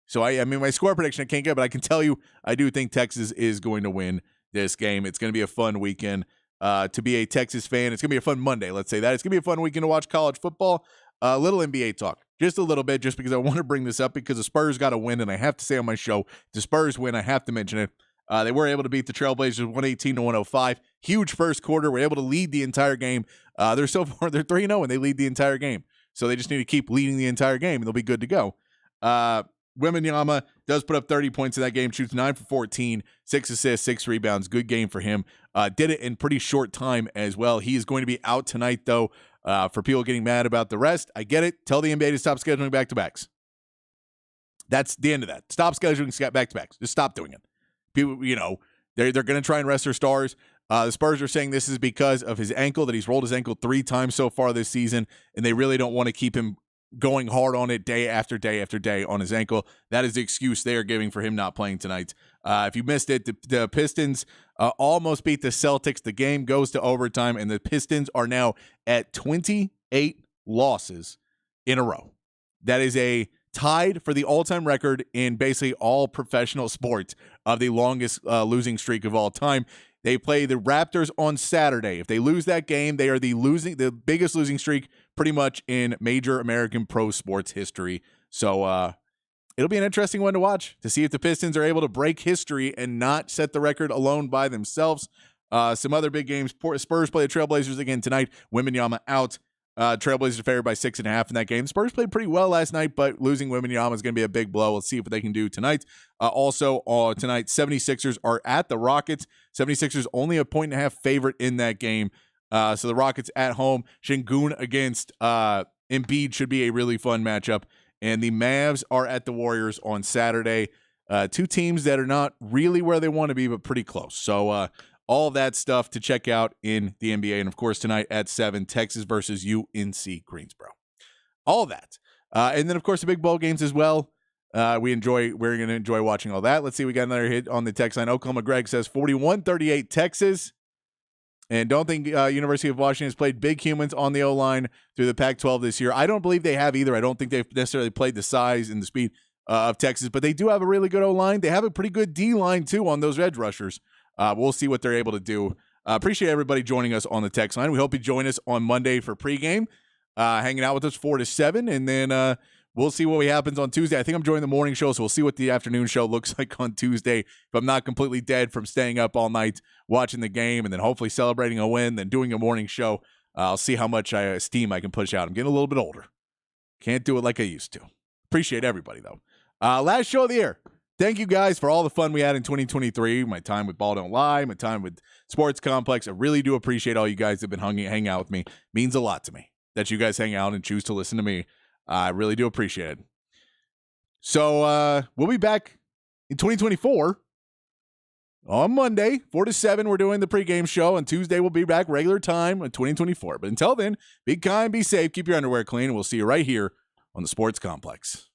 So, I mean, my score prediction I can't get, but I can tell you I do think Texas is going to win this game. It's going to be a fun weekend to be a Texas fan. It's going to be a fun Monday, let's say that. It's going to be a fun weekend to watch college football. A little NBA talk, just a little bit, just because I want to bring this up because the Spurs got to win, and I have to say on my show, the Spurs win, I have to mention it. They were able to beat the Trailblazers 118-105. Huge first quarter. Were able to lead the entire game. They're 3-0, and they lead the entire game. So they just need to keep leading the entire game, and they'll be good to go. Wembanyama does put up 30 points in that game, shoots 9 for 14, 6 assists, 6 rebounds. Good game for him. Did it in pretty short time as well. He is going to be out tonight, though, for people getting mad about the rest. I get it. Tell the NBA to stop scheduling back-to-backs. That's the end of that. Stop scheduling back-to-backs. Just stop doing it. People, they're going to try and rest their stars. The Spurs are saying this is because of his ankle, that he's rolled his ankle 3 times so far this season, and they really don't want to keep him going hard on it day after day after day on his ankle. That is the excuse they are giving for him not playing tonight. If you missed it, the Pistons almost beat the Celtics. The game goes to overtime, and the Pistons are now at 28 losses in a row. That is tied for the all-time record in basically all professional sports of the longest losing streak of all time. They play the Raptors on Saturday. If they lose that game, they are the biggest losing streak pretty much in major American pro sports history. So it'll be an interesting one to watch to see if the Pistons are able to break history and not set the record alone by themselves. Some other big games. Spurs play the Trailblazers again tonight. Wembanyama out. Trailblazers are favored by 6.5 in that game. Spurs played pretty well last night, but losing Wembanyama is going to be a big blow. Let's see what they can do tonight. Also, tonight, 76ers are at the Rockets. 76ers only a 1.5 favorite in that game. So the Rockets at home. Şengün against Embiid should be a really fun matchup. And the Mavs are at the Warriors on Saturday. 2 teams that are not really where they want to be, but pretty close. So all of that stuff to check out in the NBA. And, of course, tonight at 7, Texas versus UNC Greensboro. All of that. And then, of course, the big bowl games as well. We're going to enjoy watching all that. Let's see. We got another hit on the text line. Oklahoma Greg says 41-38 Texas. And don't think University of Washington has played big humans on the O-line through the Pac-12 this year. I don't believe they have either. I don't think they've necessarily played the size and the speed of Texas, but they do have a really good O-line. They have a pretty good D-line, too, on those edge rushers. We'll see what they're able to do. Appreciate everybody joining us on the text line. We hope you join us on Monday for pregame, hanging out with us 4 to 7, and then we'll see what happens on Tuesday. I think I'm joining the morning show, so we'll see what the afternoon show looks like on Tuesday. If I'm not completely dead from staying up all night watching the game and then hopefully celebrating a win, then doing a morning show, I'll see how much steam I can push out. I'm getting a little bit older. Can't do it like I used to. Appreciate everybody, though. Last show of the year. Thank you guys for all the fun we had in 2023. My time with Ball Don't Lie, my time with Sports Complex. I really do appreciate all you guys that have been hanging out with me. It means a lot to me that you guys hang out and choose to listen to me. I really do appreciate it. So we'll be back in 2024 on Monday, 4 to 7. We're doing the pregame show. On Tuesday, we'll be back regular time in 2024. But until then, be kind, be safe, keep your underwear clean, and we'll see you right here on the Sports Complex.